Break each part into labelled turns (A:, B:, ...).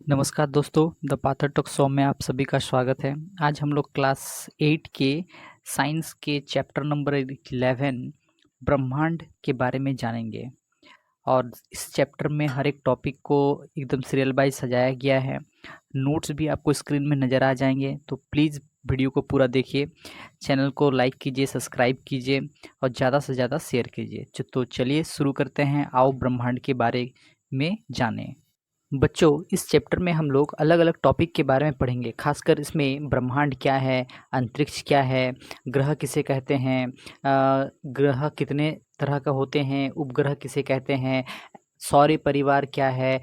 A: नमस्कार दोस्तों, द पाथर टॉक शो में आप सभी का स्वागत है। आज हम लोग क्लास 8 के साइंस के चैप्टर नंबर 11 ब्रह्मांड के बारे में जानेंगे। और इस चैप्टर में हर एक टॉपिक को एकदम सीरियल वाइज सजाया गया है। नोट्स भी आपको स्क्रीन में नज़र आ जाएंगे, तो प्लीज़ वीडियो को पूरा देखिए। चैनल को लाइक कीजिए, सब्सक्राइब कीजिए और ज़्यादा से ज़्यादा शेयर कीजिए। तो चलिए शुरू करते हैं। आओ ब्रह्मांड के बारे में जानें। बच्चों, इस चैप्टर में हम लोग अलग अलग टॉपिक के बारे में पढ़ेंगे। खासकर इसमें ब्रह्मांड क्या है, अंतरिक्ष क्या है, ग्रह किसे कहते हैं, ग्रह कितने तरह का होते हैं, उपग्रह किसे कहते हैं, सौर परिवार क्या है।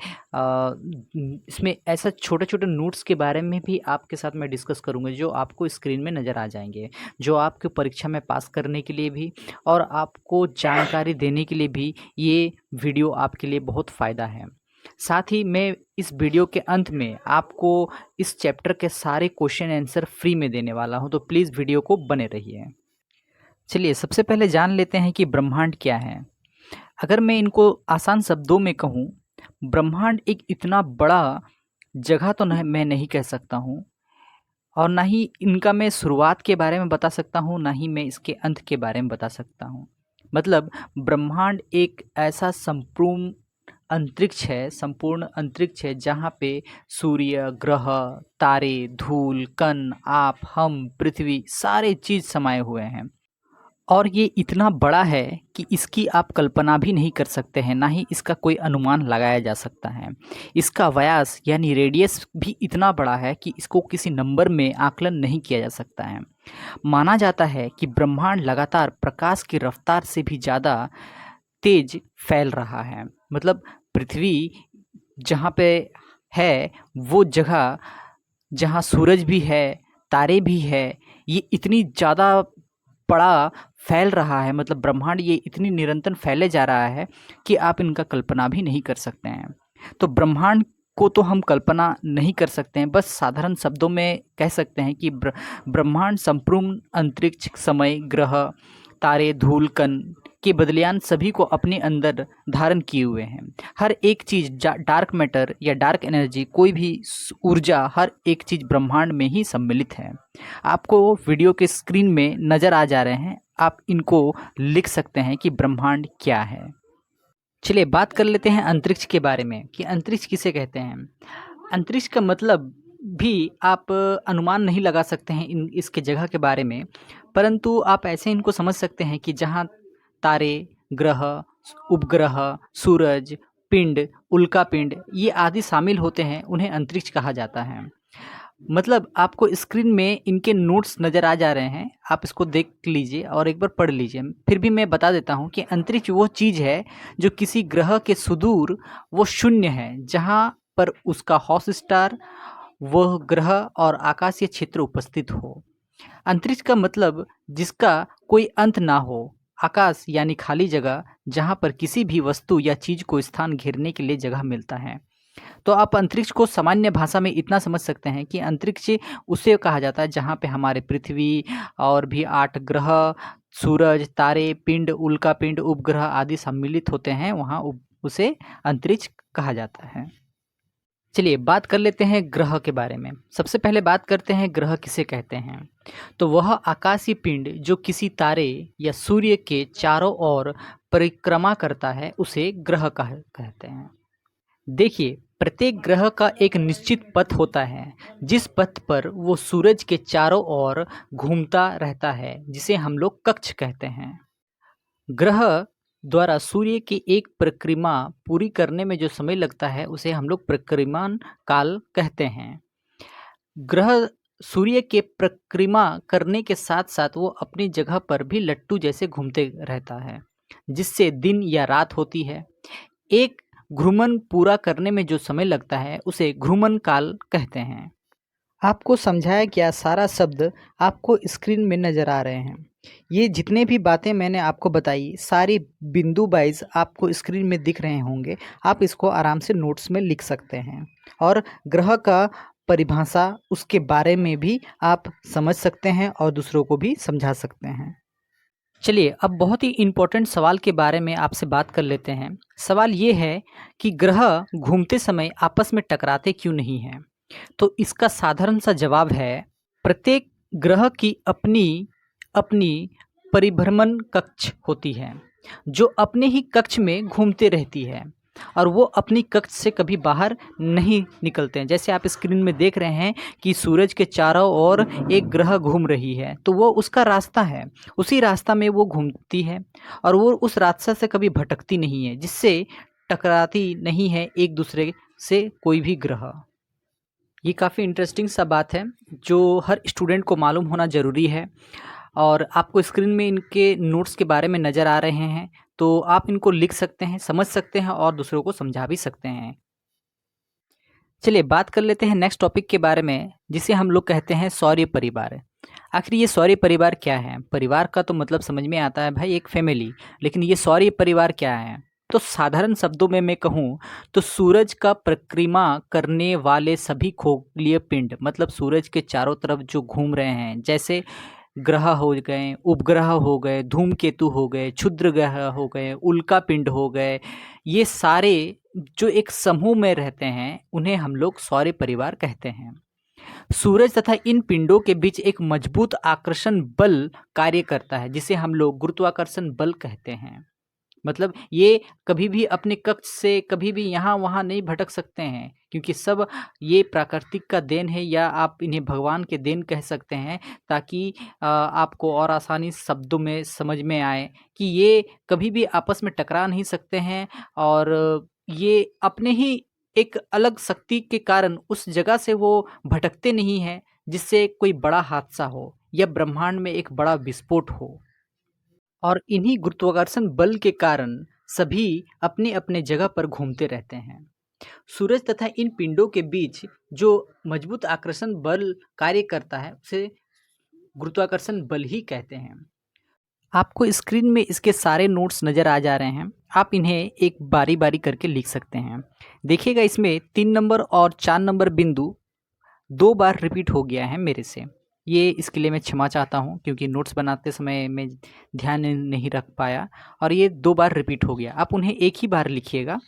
A: इसमें ऐसा छोटे छोटे नोट्स के बारे में भी आपके साथ मैं डिस्कस करूँगा, जो आपको स्क्रीन में नज़र आ जाएंगे, जो आपके परीक्षा में पास करने के लिए भी और आपको जानकारी देने के लिए भी ये वीडियो आपके लिए बहुत फ़ायदा है। साथ ही मैं इस वीडियो के अंत में आपको इस चैप्टर के सारे क्वेश्चन आंसर फ्री में देने वाला हूं, तो प्लीज़ वीडियो को बने रहिए। चलिए सबसे पहले जान लेते हैं कि ब्रह्मांड क्या है। अगर मैं इनको आसान शब्दों में कहूँ, ब्रह्मांड एक इतना बड़ा जगह तो मैं नहीं कह सकता हूँ, और ना ही इनका मैं शुरुआत के बारे में बता सकता हूँ, ना ही मैं इसके अंत के बारे में बता सकता हूँ। मतलब ब्रह्मांड एक ऐसा संपूर्ण अंतरिक्ष है जहाँ पे सूर्य, ग्रह, तारे, धूल, कण, आप, हम, पृथ्वी सारे चीज़ समाये हुए हैं। और ये इतना बड़ा है कि इसकी आप कल्पना भी नहीं कर सकते हैं, ना ही इसका कोई अनुमान लगाया जा सकता है। इसका व्यास यानी रेडियस भी इतना बड़ा है कि इसको किसी नंबर में आकलन नहीं किया जा सकता है। माना जाता है कि ब्रह्मांड लगातार प्रकाश की रफ्तार से भी ज़्यादा तेज फैल रहा है। मतलब पृथ्वी जहाँ पे है, वो जगह जहाँ सूरज भी है, तारे भी है, ये इतनी ज़्यादा बड़ा फैल रहा है। मतलब ब्रह्मांड ये इतनी निरंतर फैले जा रहा है कि आप इनका कल्पना भी नहीं कर सकते हैं। तो ब्रह्मांड को तो हम कल्पना नहीं कर सकते हैं, बस साधारण शब्दों में कह सकते हैं कि ब्रह्मांड संपूर्ण अंतरिक्ष, समय, ग्रह, तारे, धूल, कण के बदलियान सभी को अपने अंदर धारण किए हुए हैं। हर एक चीज़, डार्क मैटर या डार्क एनर्जी, कोई भी ऊर्जा, हर एक चीज़ ब्रह्मांड में ही सम्मिलित है। आपको वीडियो के स्क्रीन में नज़र आ जा रहे हैं, आप इनको लिख सकते हैं कि ब्रह्मांड क्या है। चलिए बात कर लेते हैं अंतरिक्ष के बारे में कि अंतरिक्ष किसे कहते हैं। अंतरिक्ष का मतलब भी आप अनुमान नहीं लगा सकते हैं इसके जगह के बारे में, परंतु आप ऐसे इनको समझ सकते हैं कि जहाँ तारे, ग्रह, उपग्रह, सूरज, पिंड, उल्कापिंड ये आदि शामिल होते हैं, उन्हें अंतरिक्ष कहा जाता है। मतलब आपको स्क्रीन में इनके नोट्स नज़र आ जा रहे हैं, आप इसको देख लीजिए और एक बार पढ़ लीजिए। फिर भी मैं बता देता हूँ कि अंतरिक्ष वो चीज़ है जो किसी ग्रह के सुदूर वो शून्य है, जहाँ पर उसका हॉट स्टार, वह ग्रह और आकाशीय क्षेत्र उपस्थित हो। अंतरिक्ष का मतलब जिसका कोई अंत ना हो, आकाश यानी खाली जगह जहाँ पर किसी भी वस्तु या चीज़ को स्थान घेरने के लिए जगह मिलता है। तो आप अंतरिक्ष को सामान्य भाषा में इतना समझ सकते हैं कि अंतरिक्ष उसे कहा जाता है जहाँ पे हमारे पृथ्वी और भी 8 ग्रह, सूरज, तारे, पिंड, उल्कापिंड, उपग्रह आदि सम्मिलित होते हैं, वहाँ उसे अंतरिक्ष कहा जाता है। चलिए बात कर लेते हैं ग्रह के बारे में। सबसे पहले बात करते हैं ग्रह किसे कहते हैं। तो वह आकाशीय पिंड जो किसी तारे या सूर्य के चारों ओर परिक्रमा करता है, उसे ग्रह कहते हैं। देखिए, प्रत्येक ग्रह का एक निश्चित पथ होता है, जिस पथ पर वो सूरज के चारों ओर घूमता रहता है, जिसे हम लोग कक्ष कहते हैं। ग्रह द्वारा सूर्य की एक परिक्रमा पूरी करने में जो समय लगता है, उसे हम लोग परिक्रमण काल कहते हैं। ग्रह सूर्य के परिक्रमा करने के साथ साथ वो अपनी जगह पर भी लट्टू जैसे घूमते रहता है, जिससे दिन या रात होती है। एक घूर्णन पूरा करने में जो समय लगता है, उसे घूर्णन काल कहते हैं। आपको समझाया गया सारा शब्द आपको स्क्रीन में नज़र आ रहे हैं। ये जितने भी बातें मैंने आपको बताई, सारी बिंदु वाइज आपको स्क्रीन में दिख रहे होंगे। आप इसको आराम से नोट्स में लिख सकते हैं और ग्रह का परिभाषा, उसके बारे में भी आप समझ सकते हैं और दूसरों को भी समझा सकते हैं। चलिए अब बहुत ही इम्पोर्टेंट सवाल के बारे में आपसे बात कर लेते हैं। सवाल ये है कि ग्रह घूमते समय आपस में टकराते क्यों नहीं हैं? तो इसका साधारण सा जवाब है, प्रत्येक ग्रह की अपनी अपनी परिभ्रमण कक्ष होती है, जो अपने ही कक्ष में घूमते रहती है और वो अपनी कक्ष से कभी बाहर नहीं निकलते हैं। जैसे आप स्क्रीन में देख रहे हैं कि सूरज के चारों ओर एक ग्रह घूम रही है, तो वो उसका रास्ता है, उसी रास्ता में वो घूमती है और वो उस रास्ते से कभी भटकती नहीं है, जिससे टकराती नहीं है एक दूसरे से कोई भी ग्रह। ये काफ़ी इंटरेस्टिंग सा बात है जो हर स्टूडेंट को मालूम होना ज़रूरी है और आपको स्क्रीन में इनके नोट्स के बारे में नज़र आ रहे हैं, तो आप इनको लिख सकते हैं, समझ सकते हैं और दूसरों को समझा भी सकते हैं। चलिए बात कर लेते हैं नेक्स्ट टॉपिक के बारे में, जिसे हम लोग कहते हैं सौर्य परिवार। आखिर ये सौर्य परिवार क्या है? परिवार का तो मतलब समझ में आता है भाई, एक फैमिली, लेकिन ये सौर्य परिवार क्या है? तो साधारण शब्दों में मैं कहूँ तो सूरज का परिक्रमा करने वाले सभी खगोलीय पिंड, मतलब सूरज के चारों तरफ जो घूम रहे हैं, जैसे ग्रह हो गए, उपग्रह हो गए, धूमकेतु हो गए, क्षुद्र ग्रह हो गए, उल्का पिंड हो गए, ये सारे जो एक समूह में रहते हैं उन्हें हम लोग सौर परिवार कहते हैं। सूरज तथा इन पिंडों के बीच एक मजबूत आकर्षण बल कार्य करता है, जिसे हम लोग गुरुत्वाकर्षण बल कहते हैं। मतलब ये कभी भी अपने कक्ष से कभी भी यहाँ वहाँ नहीं भटक सकते हैं, क्योंकि सब ये प्राकृतिक का देन है, या आप इन्हें भगवान के देन कह सकते हैं, ताकि आपको और आसानी शब्दों में समझ में आए कि ये कभी भी आपस में टकरा नहीं सकते हैं और ये अपने ही एक अलग शक्ति के कारण उस जगह से वो भटकते नहीं हैं, जिससे कोई बड़ा हादसा हो या ब्रह्मांड में एक बड़ा विस्फोट हो। और इन्हीं गुरुत्वाकर्षण बल के कारण सभी अपने अपने जगह पर घूमते रहते हैं। सूरज तथा इन पिंडों के बीच जो मजबूत आकर्षण बल कार्य करता है उसे गुरुत्वाकर्षण बल ही कहते हैं। आपको स्क्रीन में इसके सारे नोट्स नज़र आ जा रहे हैं, आप इन्हें एक बारी बारी करके लिख सकते हैं। देखिएगा इसमें 3 नंबर और 4 नंबर बिंदु 2 बार रिपीट हो गया है मेरे से। ये इसके लिए मैं क्षमा चाहता हूँ, क्योंकि नोट्स बनाते समय मैं ध्यान नहीं रख पाया और ये 2 बार रिपीट हो गया। आप उन्हें एक ही बार लिखिएगा,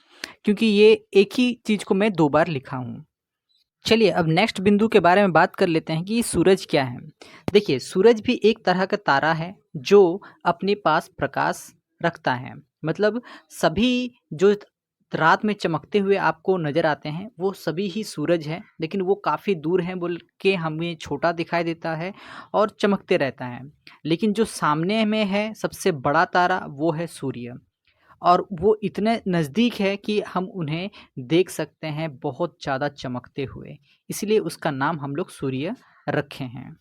A: क्योंकि ये एक ही चीज़ को मैं 2 बार लिखा हूँ। चलिए अब नेक्स्ट बिंदु के बारे में बात कर लेते हैं कि सूरज क्या है। देखिए सूरज भी एक तरह का तारा है जो अपने पास प्रकाश रखता है। मतलब सभी जो रात में चमकते हुए आपको नज़र आते हैं वो सभी ही सूरज हैं, लेकिन वो काफ़ी दूर हैं बोल के हमें छोटा दिखाई देता है और चमकते रहता है। लेकिन जो सामने में है सबसे बड़ा तारा वो है सूर्य, और वो इतने नज़दीक है कि हम उन्हें देख सकते हैं बहुत ज़्यादा चमकते हुए, इसलिए उसका नाम हम लोग सूर्य रखे हैं।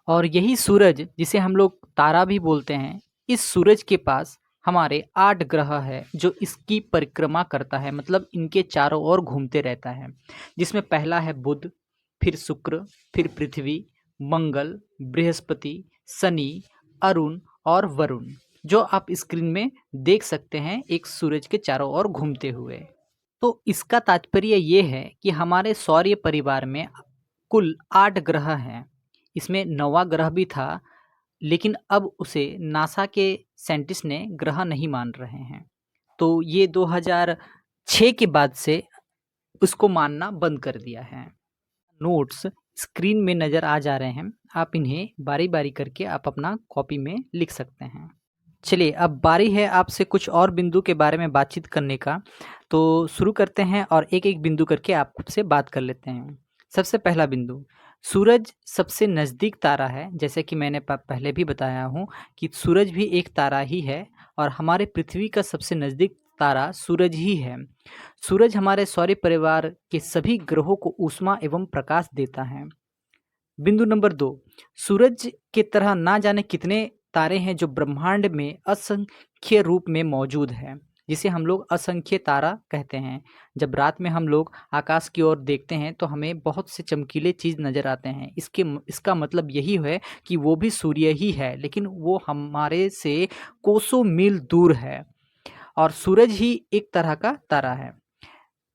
A: और यही सूरज जिसे हम लोग तारा भी बोलते हैं, इस सूरज के पास हमारे 8 ग्रह है जो इसकी परिक्रमा करता है, मतलब इनके चारों ओर घूमते रहता है। जिसमें पहला है बुध, फिर शुक्र, फिर पृथ्वी, मंगल, बृहस्पति, शनि, अरुण और वरुण, जो आप स्क्रीन में देख सकते हैं एक सूरज के चारों ओर घूमते हुए। तो इसका तात्पर्य ये है कि हमारे सौर्य परिवार में कुल 8 ग्रह हैं। इसमें 9वां ग्रह भी था, लेकिन अब उसे नासा के साइंटिस्ट ने ग्रह नहीं मान रहे हैं। तो ये 2006 के बाद से उसको मानना बंद कर दिया है। नोट्स स्क्रीन में नज़र आ जा रहे हैं, आप इन्हें बारी बारी करके आप अपना कॉपी में लिख सकते हैं। चलिए अब बारी है आपसे कुछ और बिंदु के बारे में बातचीत करने का, तो शुरू करते हैं और एक एक बिंदु करके आपसे बात कर लेते हैं। सबसे पहला बिंदु, सूरज सबसे नज़दीक तारा है। जैसे कि मैंने पहले भी बताया हूँ कि सूरज भी एक तारा ही है और हमारे पृथ्वी का सबसे नज़दीक तारा सूरज ही है। सूरज हमारे सौर परिवार के सभी ग्रहों को ऊष्मा एवं प्रकाश देता है। बिंदु नंबर 2, सूरज के तरह ना जाने कितने तारे हैं जो ब्रह्मांड में असंख्य रूप में मौजूद हैं, जिसे हम लोग असंख्य तारा कहते हैं। जब रात में हम लोग आकाश की ओर देखते हैं तो हमें बहुत से चमकीले चीज़ नज़र आते हैं। इसका मतलब यही है कि वो भी सूर्य ही है, लेकिन वो हमारे से कोसों मील दूर है और सूरज ही एक तरह का तारा है।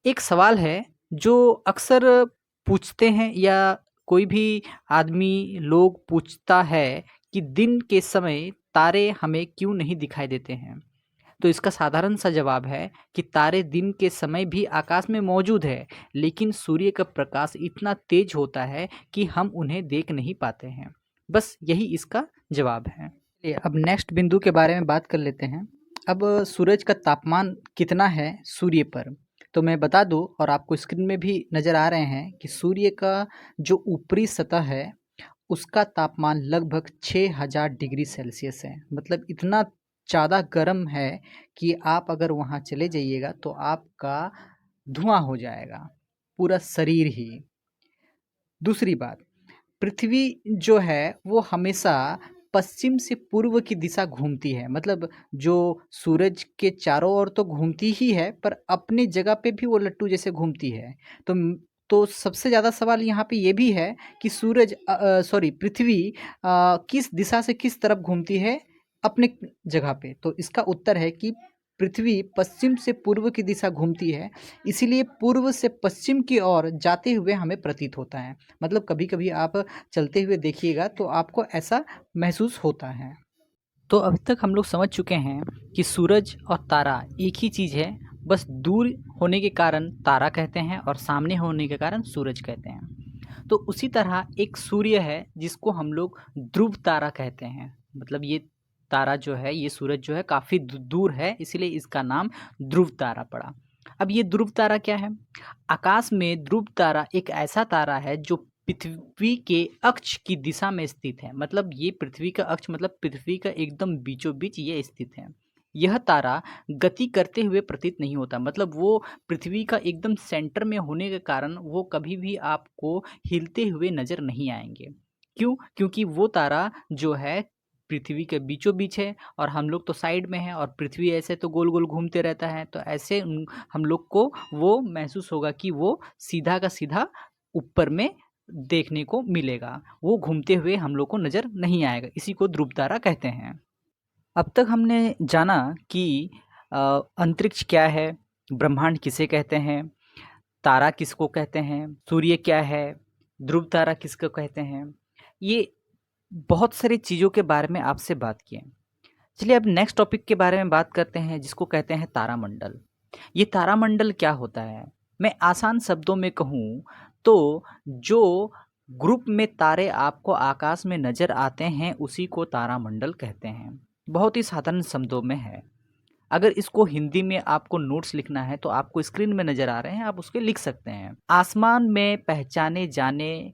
A: एक सवाल है जो अक्सर पूछते हैं, या कोई भी आदमी लोग पूछता है कि दिन के समय तारे हमें क्यों नहीं दिखाई देते हैं? तो इसका साधारण सा जवाब है कि तारे दिन के समय भी आकाश में मौजूद है, लेकिन सूर्य का प्रकाश इतना तेज होता है कि हम उन्हें देख नहीं पाते हैं। बस यही इसका जवाब है। चलिए अब नेक्स्ट बिंदु के बारे में बात कर लेते हैं। अब सूरज का तापमान कितना है सूर्य पर? तो मैं बता दूं, और आपको स्क्रीन में भी नज़र आ रहे हैं कि सूर्य का जो ऊपरी सतह है उसका तापमान लगभग 6000 डिग्री सेल्सियस है। मतलब इतना ज़्यादा गर्म है कि आप अगर वहाँ चले जाइएगा तो आपका धुआं हो जाएगा, पूरा शरीर ही। दूसरी बात, पृथ्वी जो है वो हमेशा पश्चिम से पूर्व की दिशा घूमती है। मतलब जो सूरज के चारों ओर तो घूमती ही है, पर अपनी जगह पे भी वो लट्टू जैसे घूमती है। तो तो सबसे ज़्यादा सवाल यहाँ पे ये भी है कि पृथ्वी किस दिशा से किस तरफ घूमती है अपने जगह पे? तो इसका उत्तर है कि पृथ्वी पश्चिम से पूर्व की दिशा घूमती है, इसीलिए पूर्व से पश्चिम की ओर जाते हुए हमें प्रतीत होता है। मतलब कभी-कभी आप चलते हुए देखिएगा तो आपको ऐसा महसूस होता है। तो अभी तक हम लोग समझ चुके हैं कि सूरज और तारा एक ही चीज़ है, बस दूर होने के कारण तारा कहते हैं और सामने होने के कारण सूरज कहते हैं। तो उसी तरह एक सूर्य है जिसको हम लोग ध्रुव तारा कहते हैं। मतलब ये तारा जो है, ये सूरज जो है काफ़ी दूर है, इसीलिए इसका नाम ध्रुव तारा पड़ा। अब ये ध्रुव तारा क्या है? आकाश में ध्रुव तारा एक ऐसा तारा है जो पृथ्वी के अक्ष की दिशा में स्थित है। मतलब ये पृथ्वी का अक्ष, मतलब पृथ्वी का एकदम बीचों बीच ये स्थित है। यह तारा गति करते हुए प्रतीत नहीं होता। मतलब वो पृथ्वी का एकदम सेंटर में होने के कारण वो कभी भी आपको हिलते हुए नज़र नहीं आएंगे। क्यों? क्योंकि वो तारा जो है पृथ्वी के बीचों बीच है और हम लोग तो साइड में हैं, और पृथ्वी ऐसे तो गोल गोल घूमते रहता है। तो ऐसे हम लोग को वो महसूस होगा कि वो सीधा का सीधा ऊपर में देखने को मिलेगा, वो घूमते हुए हम लोग को नज़र नहीं आएगा। इसी को ध्रुव तारा कहते हैं। अब तक हमने जाना कि अंतरिक्ष क्या है, ब्रह्मांड किसे कहते हैं, तारा किसको कहते हैं, सूर्य क्या है, ध्रुव तारा किसको कहते हैं। ये बहुत सारी चीज़ों के बारे में आपसे बात किए। चलिए अब नेक्स्ट टॉपिक के बारे में बात करते हैं, जिसको कहते हैं तारामंडल। ये तारामंडल क्या होता है? मैं आसान शब्दों में कहूँ तो जो ग्रुप में तारे आपको आकाश में नज़र आते हैं उसी को तारामंडल कहते हैं। बहुत ही साधारण शब्दों में है। अगर इसको हिंदी में आपको नोट्स लिखना है तो आपको स्क्रीन में नज़र आ रहे हैं, आप उसके लिख सकते हैं। आसमान में पहचाने जाने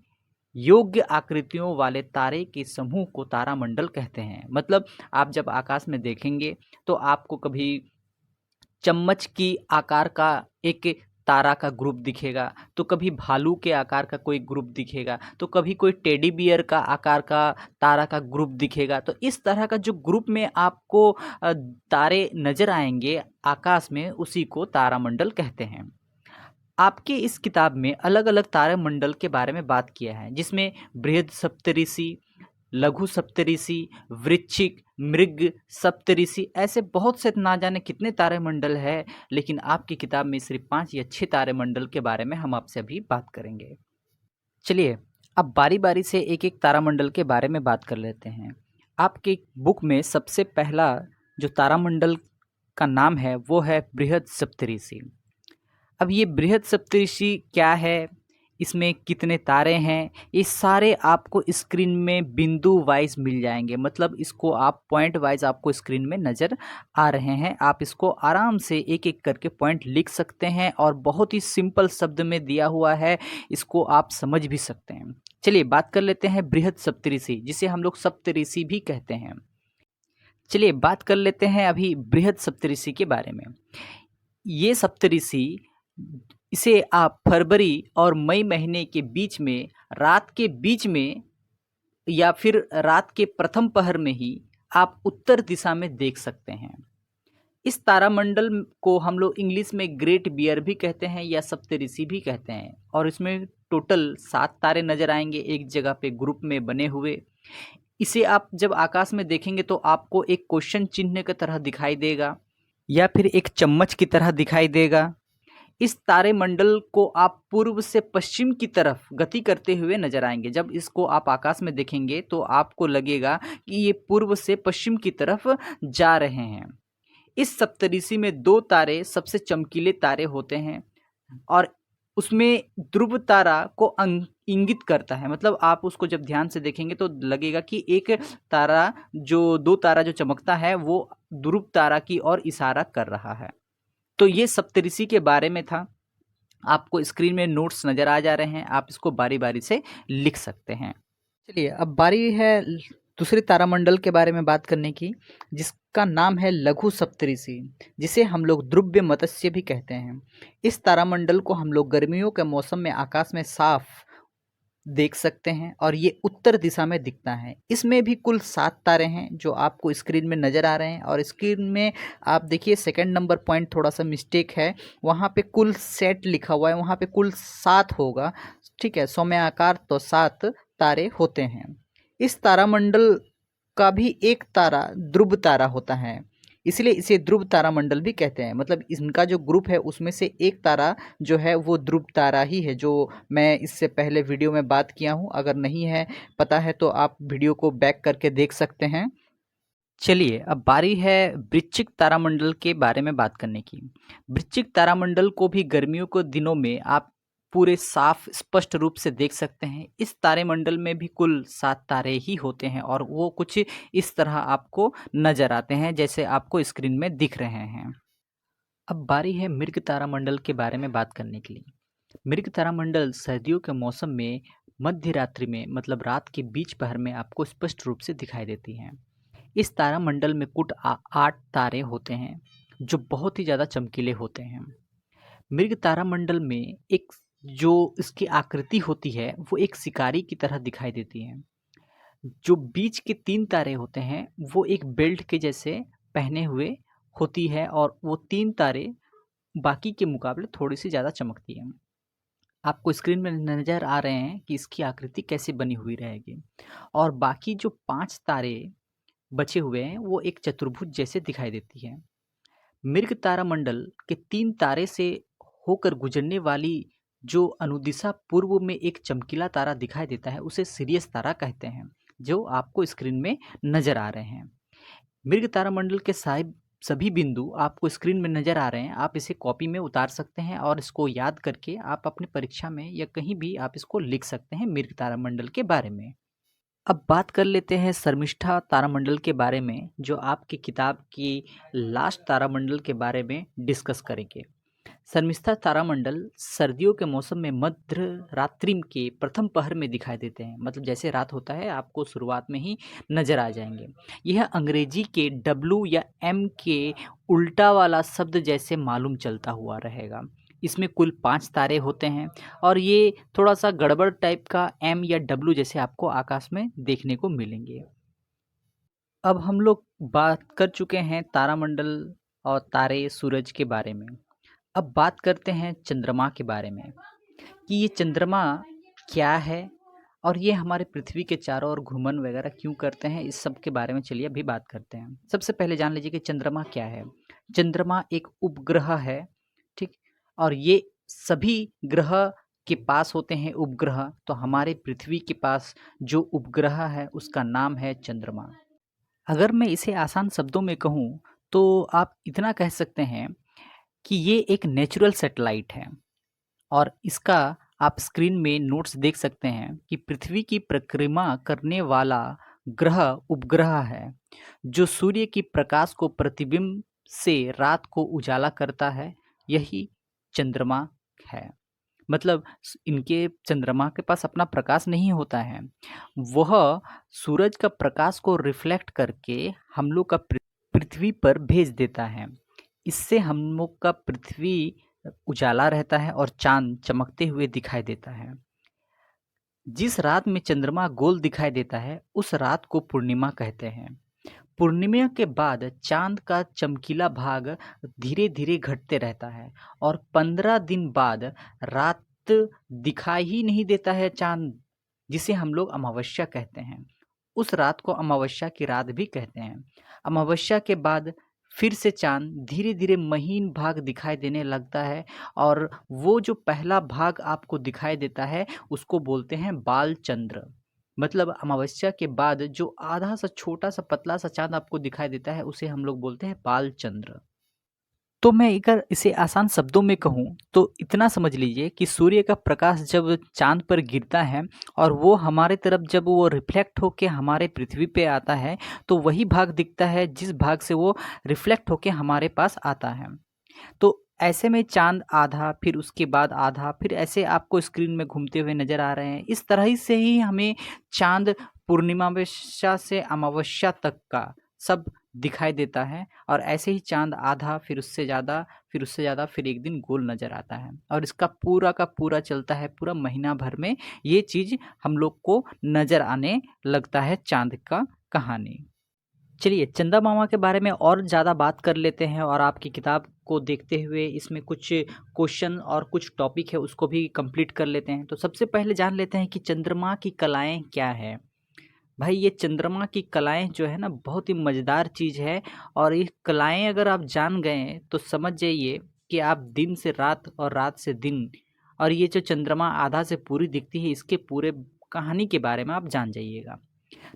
A: योग्य आकृतियों वाले तारे के समूह को तारामंडल कहते हैं। मतलब आप जब आकाश में देखेंगे तो आपको कभी चम्मच की आकार का एक तारा का ग्रुप दिखेगा, तो कभी भालू के आकार का कोई ग्रुप दिखेगा, तो कभी कोई टेडी बियर का आकार का तारा का ग्रुप दिखेगा। तो इस तरह का जो ग्रुप में आपको तारे नज़र आएंगे आकाश में, उसी को तारामंडल कहते हैं। आपके इस किताब में अलग अलग तारामंडल के बारे में बात किया है, जिसमें बृहद सप्तऋषि, लघु सप्तऋषि, वृश्चिक, मृग सप्तऋषि, ऐसे बहुत से ना जाने कितने तारामंडल है। लेकिन आपकी किताब में सिर्फ 5 या 6 तारामंडल के बारे में हम आपसे अभी बात करेंगे। चलिए अब बारी बारी से एक एक तारामंडल के बारे में बात कर लेते हैं। आपकी बुक में सबसे पहला जो तारामंडल का नाम है वो है बृहद सप्तऋषि। अब ये बृहद सप्तऋषि क्या है, इसमें कितने तारे हैं, ये सारे आपको स्क्रीन में बिंदु वाइज मिल जाएंगे। मतलब इसको आप पॉइंट वाइज आपको स्क्रीन में नज़र आ रहे हैं। आप इसको आराम से एक एक करके पॉइंट लिख सकते हैं और बहुत ही सिंपल शब्द में दिया हुआ है, इसको आप समझ भी सकते हैं। चलिए बात कर लेते हैं बृहद सप्तऋषि, जिसे हम लोग सप्तऋषि भी कहते हैं। चलिए बात कर लेते हैं अभी बृहद सप्तऋषि के बारे में। ये सप्तऋषि, इसे आप फरवरी और मई महीने के बीच में, रात के बीच में या फिर रात के प्रथम पहर में ही आप उत्तर दिशा में देख सकते हैं। इस तारामंडल को हम लोग इंग्लिश में ग्रेट बियर भी कहते हैं या सप्तऋषि भी कहते हैं। और इसमें टोटल 7 तारे नज़र आएंगे एक जगह पे ग्रुप में बने हुए। इसे आप जब आकाश में देखेंगे तो आपको एक क्वेश्चन चिन्ह की तरह दिखाई देगा या फिर एक चम्मच की तरह दिखाई देगा। इस तारे मंडल को आप पूर्व से पश्चिम की तरफ गति करते हुए नजर आएंगे। जब इसको आप आकाश में देखेंगे तो आपको लगेगा कि ये पूर्व से पश्चिम की तरफ जा रहे हैं। इस सप्तऋषि में दो तारे सबसे चमकीले तारे होते हैं और उसमें ध्रुव तारा को इंगित करता है। मतलब आप उसको जब ध्यान से देखेंगे तो लगेगा कि एक तारा दो तारा जो चमकता है वो ध्रुव तारा की ओर इशारा कर रहा है। तो ये सप्तऋषि के बारे में था। आपको स्क्रीन में नोट्स नज़र आ जा रहे हैं, आप इसको बारी बारी से लिख सकते हैं। चलिए अब बारी है दूसरे तारामंडल के बारे में बात करने की, जिसका नाम है लघु सप्तऋषि, जिसे हम लोग ध्रुव मत्स्य भी कहते हैं। इस तारामंडल को हम लोग गर्मियों के मौसम में आकाश में साफ देख सकते हैं और ये उत्तर दिशा में दिखता है। इसमें भी कुल 7 तारे हैं जो आपको स्क्रीन में नज़र आ रहे हैं। और स्क्रीन में आप देखिए सेकंड नंबर पॉइंट थोड़ा सा मिस्टेक है, वहाँ पे कुल सेट लिखा हुआ है, वहाँ पे कुल 7 होगा। ठीक है, सौम्याकार तो 7 तारे होते हैं। इस तारामंडल का भी एक तारा ध्रुव तारा होता है, इसलिए इसे ध्रुव तारामंडल भी कहते हैं। मतलब इनका जो ग्रुप है उसमें से एक तारा जो है वो ध्रुव तारा ही है, जो मैं इससे पहले वीडियो में बात किया हूँ। अगर नहीं है पता है तो आप वीडियो को बैक करके देख सकते हैं। चलिए अब बारी है वृश्चिक तारामंडल के बारे में बात करने की। वृश्चिक तारामंडल को भी गर्मियों के दिनों में आप पूरे साफ स्पष्ट रूप से देख सकते हैं। इस तारेमंडल में भी कुल 7 तारे ही होते हैं और वो कुछ इस तरह आपको नज़र आते हैं जैसे आपको स्क्रीन में दिख रहे हैं। अब बारी है मृग तारामंडल के बारे में बात करने के लिए। मृग तारामंडल सर्दियों के मौसम में मध्य रात्रि में मतलब रात के बीच पहर में आपको स्पष्ट रूप से दिखाई देती हैं। इस तारामंडल में कुल 8 तारे होते हैं जो बहुत ही ज़्यादा चमकीले होते हैं। मृग तारामंडल में एक जो इसकी आकृति होती है वो एक शिकारी की तरह दिखाई देती है। जो बीच के 3 तारे होते हैं वो एक बेल्ट के जैसे पहने हुए होती है और वो 3 तारे बाकी के मुकाबले थोड़ी सी ज़्यादा चमकती है। आपको स्क्रीन में नज़र आ रहे हैं कि इसकी आकृति कैसे बनी हुई रहेगी। और बाकी जो 5 तारे बचे हुए हैं वो एक चतुर्भुज जैसे दिखाई देती है। मृग तारामंडल के 3 तारे से होकर गुजरने वाली जो अनुदिशा पूर्व में एक चमकीला तारा दिखाई देता है उसे सिरियस तारा कहते हैं, जो आपको स्क्रीन में नज़र आ रहे हैं। मृग तारामंडल के सभी बिंदु आपको स्क्रीन में नज़र आ रहे हैं। आप इसे कॉपी में उतार सकते हैं और इसको याद करके आप अपनी परीक्षा में या कहीं भी आप इसको लिख सकते हैं मृग तारामंडल के बारे में। अब बात कर लेते हैं शर्मिष्ठा तारामंडल के बारे में, जो आपकी किताब की लास्ट तारामंडल के बारे में डिस्कस करेंगे। शर्मिष्ठा तारामंडल सर्दियों के मौसम में मध्य रात्रि के प्रथम पहर में दिखाई देते हैं। मतलब जैसे रात होता है आपको शुरुआत में ही नज़र आ जाएंगे। यह अंग्रेजी के W या M के उल्टा वाला शब्द जैसे मालूम चलता हुआ रहेगा। इसमें कुल 5 तारे होते हैं और ये थोड़ा सा गड़बड़ टाइप का M या W जैसे आपको आकाश में देखने को मिलेंगे। अब हम लोग बात कर चुके हैं तारामंडल और तारे सूरज के बारे में। अब बात करते हैं चंद्रमा के बारे में कि ये चंद्रमा क्या है और ये हमारे पृथ्वी के चारों ओर घूमन वगैरह क्यों करते हैं, इस सब के बारे में चलिए अभी बात करते हैं। सबसे पहले जान लीजिए कि चंद्रमा क्या है। चंद्रमा एक उपग्रह है, ठीक। और ये सभी ग्रह के पास होते हैं उपग्रह। तो हमारे पृथ्वी के पास जो उपग्रह है उसका नाम है चंद्रमा। अगर मैं इसे आसान शब्दों में कहूँ तो आप इतना कह सकते हैं कि ये एक नेचुरल सैटेलाइट है और इसका आप स्क्रीन में नोट्स देख सकते हैं कि पृथ्वी की परिक्रमा करने वाला ग्रह उपग्रह है जो सूर्य की प्रकाश को प्रतिबिंब से रात को उजाला करता है। यही चंद्रमा है। मतलब इनके चंद्रमा के पास अपना प्रकाश नहीं होता है, वह सूरज का प्रकाश को रिफ्लेक्ट करके हम लोग का पृथ्वी पर भेज देता है। इससे हम लोग का पृथ्वी उजाला रहता है और चांद चमकते हुए दिखाई देता है। जिस रात में चंद्रमा गोल दिखाई देता है उस रात को पूर्णिमा कहते हैं। पूर्णिमा के बाद चांद का चमकीला भाग धीरे धीरे घटते रहता है और 15 दिन बाद रात दिखाई ही नहीं देता है चांद, जिसे हम लोग अमावस्या कहते हैं। उस रात को अमावस्या की रात भी कहते हैं। अमावस्या के बाद फिर से चाँद धीरे-धीरे महीन भाग दिखाई देने लगता है और वो जो पहला भाग आपको दिखाई देता है उसको बोलते हैं बाल चंद्र। मतलब अमावस्या के बाद जो आधा सा छोटा-सा पतला-सा चाँद आपको दिखाई देता है उसे हम लोग बोलते हैं बाल चंद्र। तो मैं अगर इसे आसान शब्दों में कहूँ तो इतना समझ लीजिए कि सूर्य का प्रकाश जब चाँद पर गिरता है और वो हमारे तरफ जब वो रिफ्लेक्ट होके हमारे पृथ्वी पे आता है तो वही भाग दिखता है जिस भाग से वो रिफ्लेक्ट होके हमारे पास आता है। तो ऐसे में चाँद आधा, फिर उसके बाद आधा, फिर ऐसे आपको स्क्रीन में घूमते हुए नज़र आ रहे हैं। इस तरह ही से ही हमें चाँद पूर्णिमावस्या से अमावस्या तक का सब दिखाई देता है और ऐसे ही चाँद आधा, फिर उससे ज़्यादा, फिर उससे ज़्यादा, फिर एक दिन गोल नज़र आता है और इसका पूरा का पूरा चलता है, पूरा महीना भर में ये चीज़ हम लोग को नज़र आने लगता है चाँद का कहानी। चलिए चंदा मामा के बारे में और ज़्यादा बात कर लेते हैं और आपकी किताब को देखते हुए इसमें कुछ क्वेश्चन और कुछ टॉपिक है उसको भी कंप्लीट कर लेते हैं। तो सबसे पहले जान लेते हैं कि चंद्रमा की कलाएँ क्या है? भाई ये चंद्रमा की कलाएँ जो है ना बहुत ही मज़ेदार चीज़ है और ये कलाएँ अगर आप जान गए तो समझ जाइए कि आप दिन से रात और रात से दिन और ये जो चंद्रमा आधा से पूरी दिखती है इसके पूरे कहानी के बारे में आप जान जाइएगा।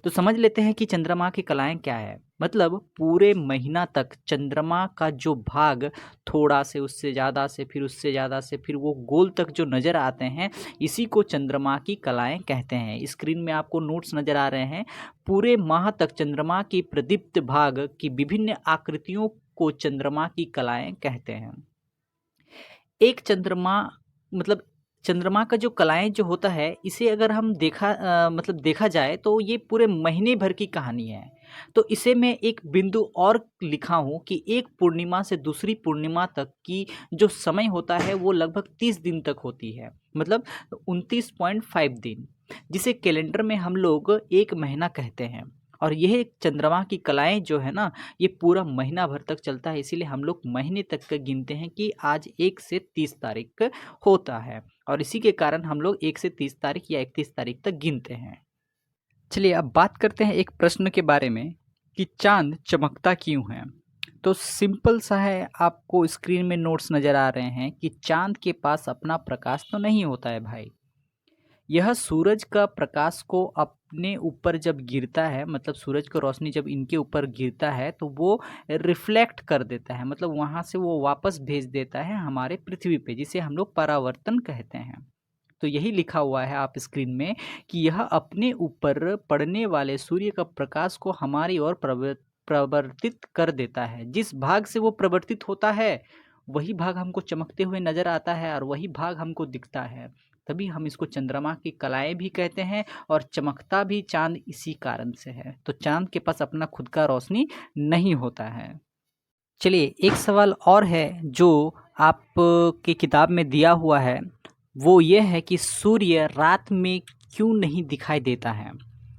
A: तो समझ लेते हैं कि चंद्रमा की कलाएँ क्या है। मतलब पूरे महीना तक चंद्रमा का जो भाग थोड़ा से, उससे ज़्यादा से, फिर उससे ज़्यादा से, फिर वो गोल तक जो नज़र आते हैं, इसी को चंद्रमा की कलाएँ कहते हैं। स्क्रीन में आपको नोट्स नज़र आ रहे हैं। पूरे माह तक चंद्रमा की प्रदीप्त भाग की विभिन्न आकृतियों को चंद्रमा की कलाएँ कहते हैं। एक चंद्रमा मतलब चंद्रमा का जो कलाएँ जो होता है इसे अगर हम मतलब देखा जाए तो ये पूरे महीने भर की कहानी है। तो इसे मैं एक बिंदु और लिखा हूँ कि एक पूर्णिमा से दूसरी पूर्णिमा तक की जो समय होता है वो लगभग 30 दिन तक होती है। मतलब 29.5 दिन, जिसे कैलेंडर में हम लोग 1 महीना कहते हैं। और यह चंद्रमा की कलाएँ जो है ना ये पूरा महीना भर तक चलता है, इसीलिए हम लोग महीने तक का गिनते हैं कि आज 1 से 30 तारीख होता है और इसी के कारण हम लोग 1 से 30 तारीख या 31 तारीख तक गिनते हैं। चलिए अब बात करते हैं एक प्रश्न के बारे में कि चाँद चमकता क्यों है? तो सिंपल सा है, आपको स्क्रीन में नोट्स नज़र आ रहे हैं कि चाँद के पास अपना प्रकाश तो नहीं होता है भाई। यह सूरज का प्रकाश को अपने ऊपर जब गिरता है, मतलब सूरज की रोशनी जब इनके ऊपर गिरता है तो वो रिफ्लेक्ट कर देता है, मतलब वहाँ से वो वापस भेज देता है हमारे पृथ्वी पे, जिसे हम लोग परावर्तन कहते हैं। तो यही लिखा हुआ है आप स्क्रीन में कि यह अपने ऊपर पड़ने वाले सूर्य का प्रकाश को हमारी ओर प्रवर्तित कर देता है। जिस भाग से वो प्रवर्तित होता है वही भाग हमको चमकते हुए नज़र आता है और वही भाग हमको दिखता है। तभी हम इसको चंद्रमा की कलाएँ भी कहते हैं और चमकता भी चाँद इसी कारण से है। तो चाँद के पास अपना खुद का रोशनी नहीं होता है। चलिए एक सवाल और है जो आप की किताब में दिया हुआ है, वो ये है कि सूर्य रात में क्यों नहीं दिखाई देता है?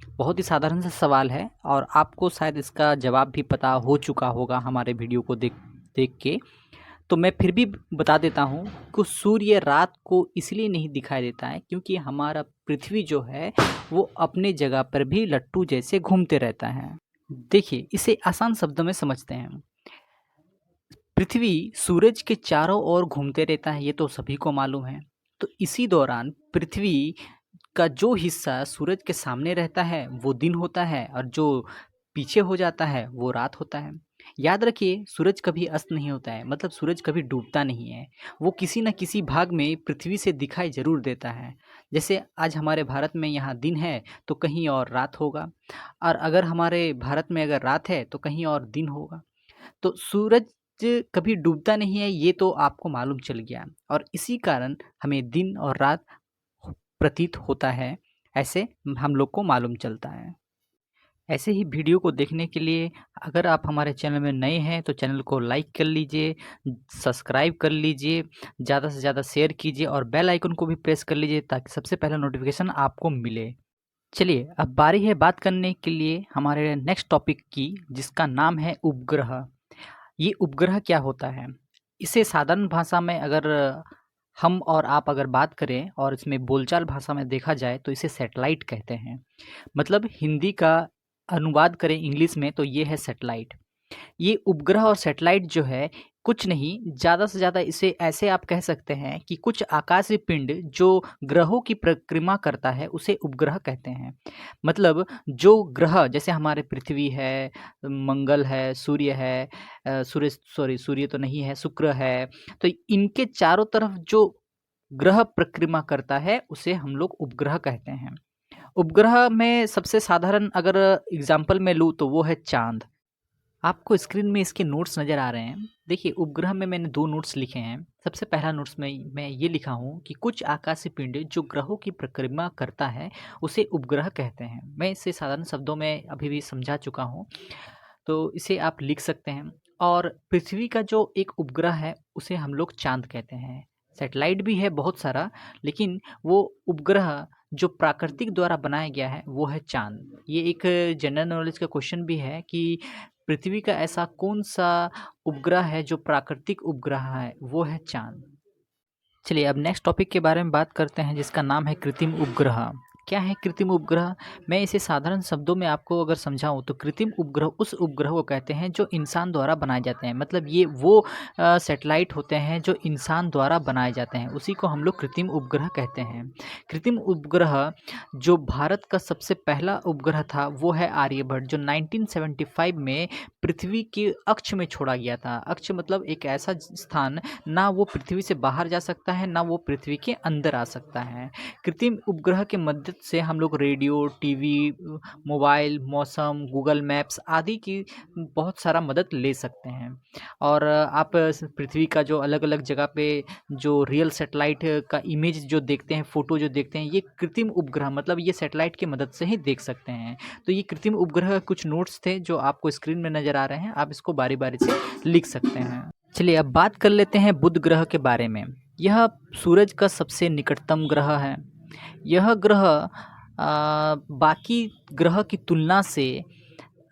A: बहुत ही साधारण सा सवाल है और आपको शायद इसका जवाब भी पता हो चुका होगा हमारे वीडियो को देख देख के। तो मैं फिर भी बता देता हूँ कि सूर्य रात को इसलिए नहीं दिखाई देता है क्योंकि हमारा पृथ्वी जो है वो अपने जगह पर भी लट्टू जैसे घूमते रहता है। देखिए इसे आसान शब्दों में समझते हैं। पृथ्वी सूरज के चारों ओर घूमते रहता है, ये तो सभी को मालूम है। तो इसी दौरान पृथ्वी का जो हिस्सा सूरज के सामने रहता है वो दिन होता है और जो पीछे हो जाता है वो रात होता है। याद रखिए सूरज कभी अस्त नहीं होता है, मतलब सूरज कभी डूबता नहीं है। वो किसी न किसी भाग में पृथ्वी से दिखाई ज़रूर देता है। जैसे आज हमारे भारत में यहाँ दिन है तो कहीं और रात होगा और अगर हमारे भारत में अगर रात है तो कहीं और दिन होगा। तो सूरज कभी डूबता नहीं है, ये तो आपको मालूम चल गया और इसी कारण हमें दिन और रात प्रतीत होता है, ऐसे हम लोग को मालूम चलता है। ऐसे ही वीडियो को देखने के लिए अगर आप हमारे चैनल में नए हैं तो चैनल को लाइक कर लीजिए, सब्सक्राइब कर लीजिए, ज़्यादा से ज़्यादा शेयर कीजिए और बेल आइकन को भी प्रेस कर लीजिए ताकि सबसे पहला नोटिफिकेशन आपको मिले। चलिए अब बारी है बात करने के लिए हमारे नेक्स्ट टॉपिक की, जिसका नाम है उपग्रह। ये उपग्रह क्या होता है? इसे साधारण भाषा में अगर हम और आप अगर बात करें और इसमें बोलचाल भाषा में देखा जाए तो इसे सैटेलाइट कहते हैं। मतलब हिंदी का अनुवाद करें इंग्लिश में तो ये है सैटेलाइट। ये उपग्रह और सैटेलाइट जो है कुछ नहीं, ज़्यादा से ज़्यादा इसे ऐसे आप कह सकते हैं कि कुछ आकाशीय पिंड जो ग्रहों की परिक्रमा करता है उसे उपग्रह कहते हैं। मतलब जो ग्रह जैसे हमारे पृथ्वी है, मंगल है, सूर्य है, सूर्य तो नहीं है, शुक्र है, तो इनके चारों तरफ जो ग्रह परिक्रमा करता है उसे हम लोग उपग्रह कहते हैं। उपग्रह में सबसे साधारण अगर एग्जाम्पल मैं लूँ तो वो है चाँद। आपको स्क्रीन में इसके नोट्स नज़र आ रहे हैं। देखिए उपग्रह में मैंने 2 नोट्स लिखे हैं। सबसे पहला नोट्स में मैं ये लिखा हूँ कि कुछ आकाशीय पिंड जो ग्रहों की परिक्रमा करता है उसे उपग्रह कहते हैं। मैं इसे साधारण शब्दों में अभी भी समझा चुका हूँ, तो इसे आप लिख सकते हैं। और पृथ्वी का जो एक उपग्रह है उसे हम लोग चाँद कहते हैं। सैटेलाइट भी है बहुत सारा, लेकिन वो उपग्रह जो प्राकृतिक द्वारा बनाया गया है वो है चाँद। ये एक जनरल नॉलेज का क्वेश्चन भी है कि पृथ्वी का ऐसा कौन-सा उपग्रह है जो प्राकृतिक उपग्रह है, वो है चाँद। चलिए अब नेक्स्ट टॉपिक के बारे में बात करते हैं जिसका नाम है कृत्रिम उपग्रह। क्या है कृत्रिम उपग्रह? मैं इसे साधारण शब्दों में आपको अगर समझाऊँ तो कृत्रिम उपग्रह उस उपग्रह को कहते हैं जो इंसान द्वारा बनाए जाते हैं। मतलब ये वो सैटेलाइट होते हैं जो इंसान द्वारा बनाए जाते हैं, उसी को हम लोग कृत्रिम उपग्रह कहते हैं। कृत्रिम उपग्रह जो भारत का सबसे पहला उपग्रह था वो है आर्यभट्ट, जो 1975 में पृथ्वी के अक्ष में छोड़ा गया था। अक्ष मतलब एक ऐसा स्थान, ना वो पृथ्वी से बाहर जा सकता है, ना वो पृथ्वी के अंदर आ सकता है। कृत्रिम उपग्रह के मदद से हम लोग रेडियो, टीवी, मोबाइल, मौसम, गूगल मैप्स आदि की बहुत सारा मदद ले सकते हैं। और आप पृथ्वी का जो अलग-अलग जगह पे जो रियल सैटेलाइट का इमेज जो देखते हैं, फ़ोटो जो देखते हैं, ये कृत्रिम उपग्रह मतलब ये सैटेलाइट की मदद से ही देख सकते हैं। तो ये कृत्रिम उपग्रह कुछ नोट्स थे जो आपको स्क्रीन में नज़र आ रहे हैं, आप इसको बारी-बारी से लिख सकते हैं। चलिए अब बात कर लेते हैं बुध ग्रह के बारे में। यह सूरज का सबसे निकटतम ग्रह है। यह ग्रह बाकी ग्रह की तुलना से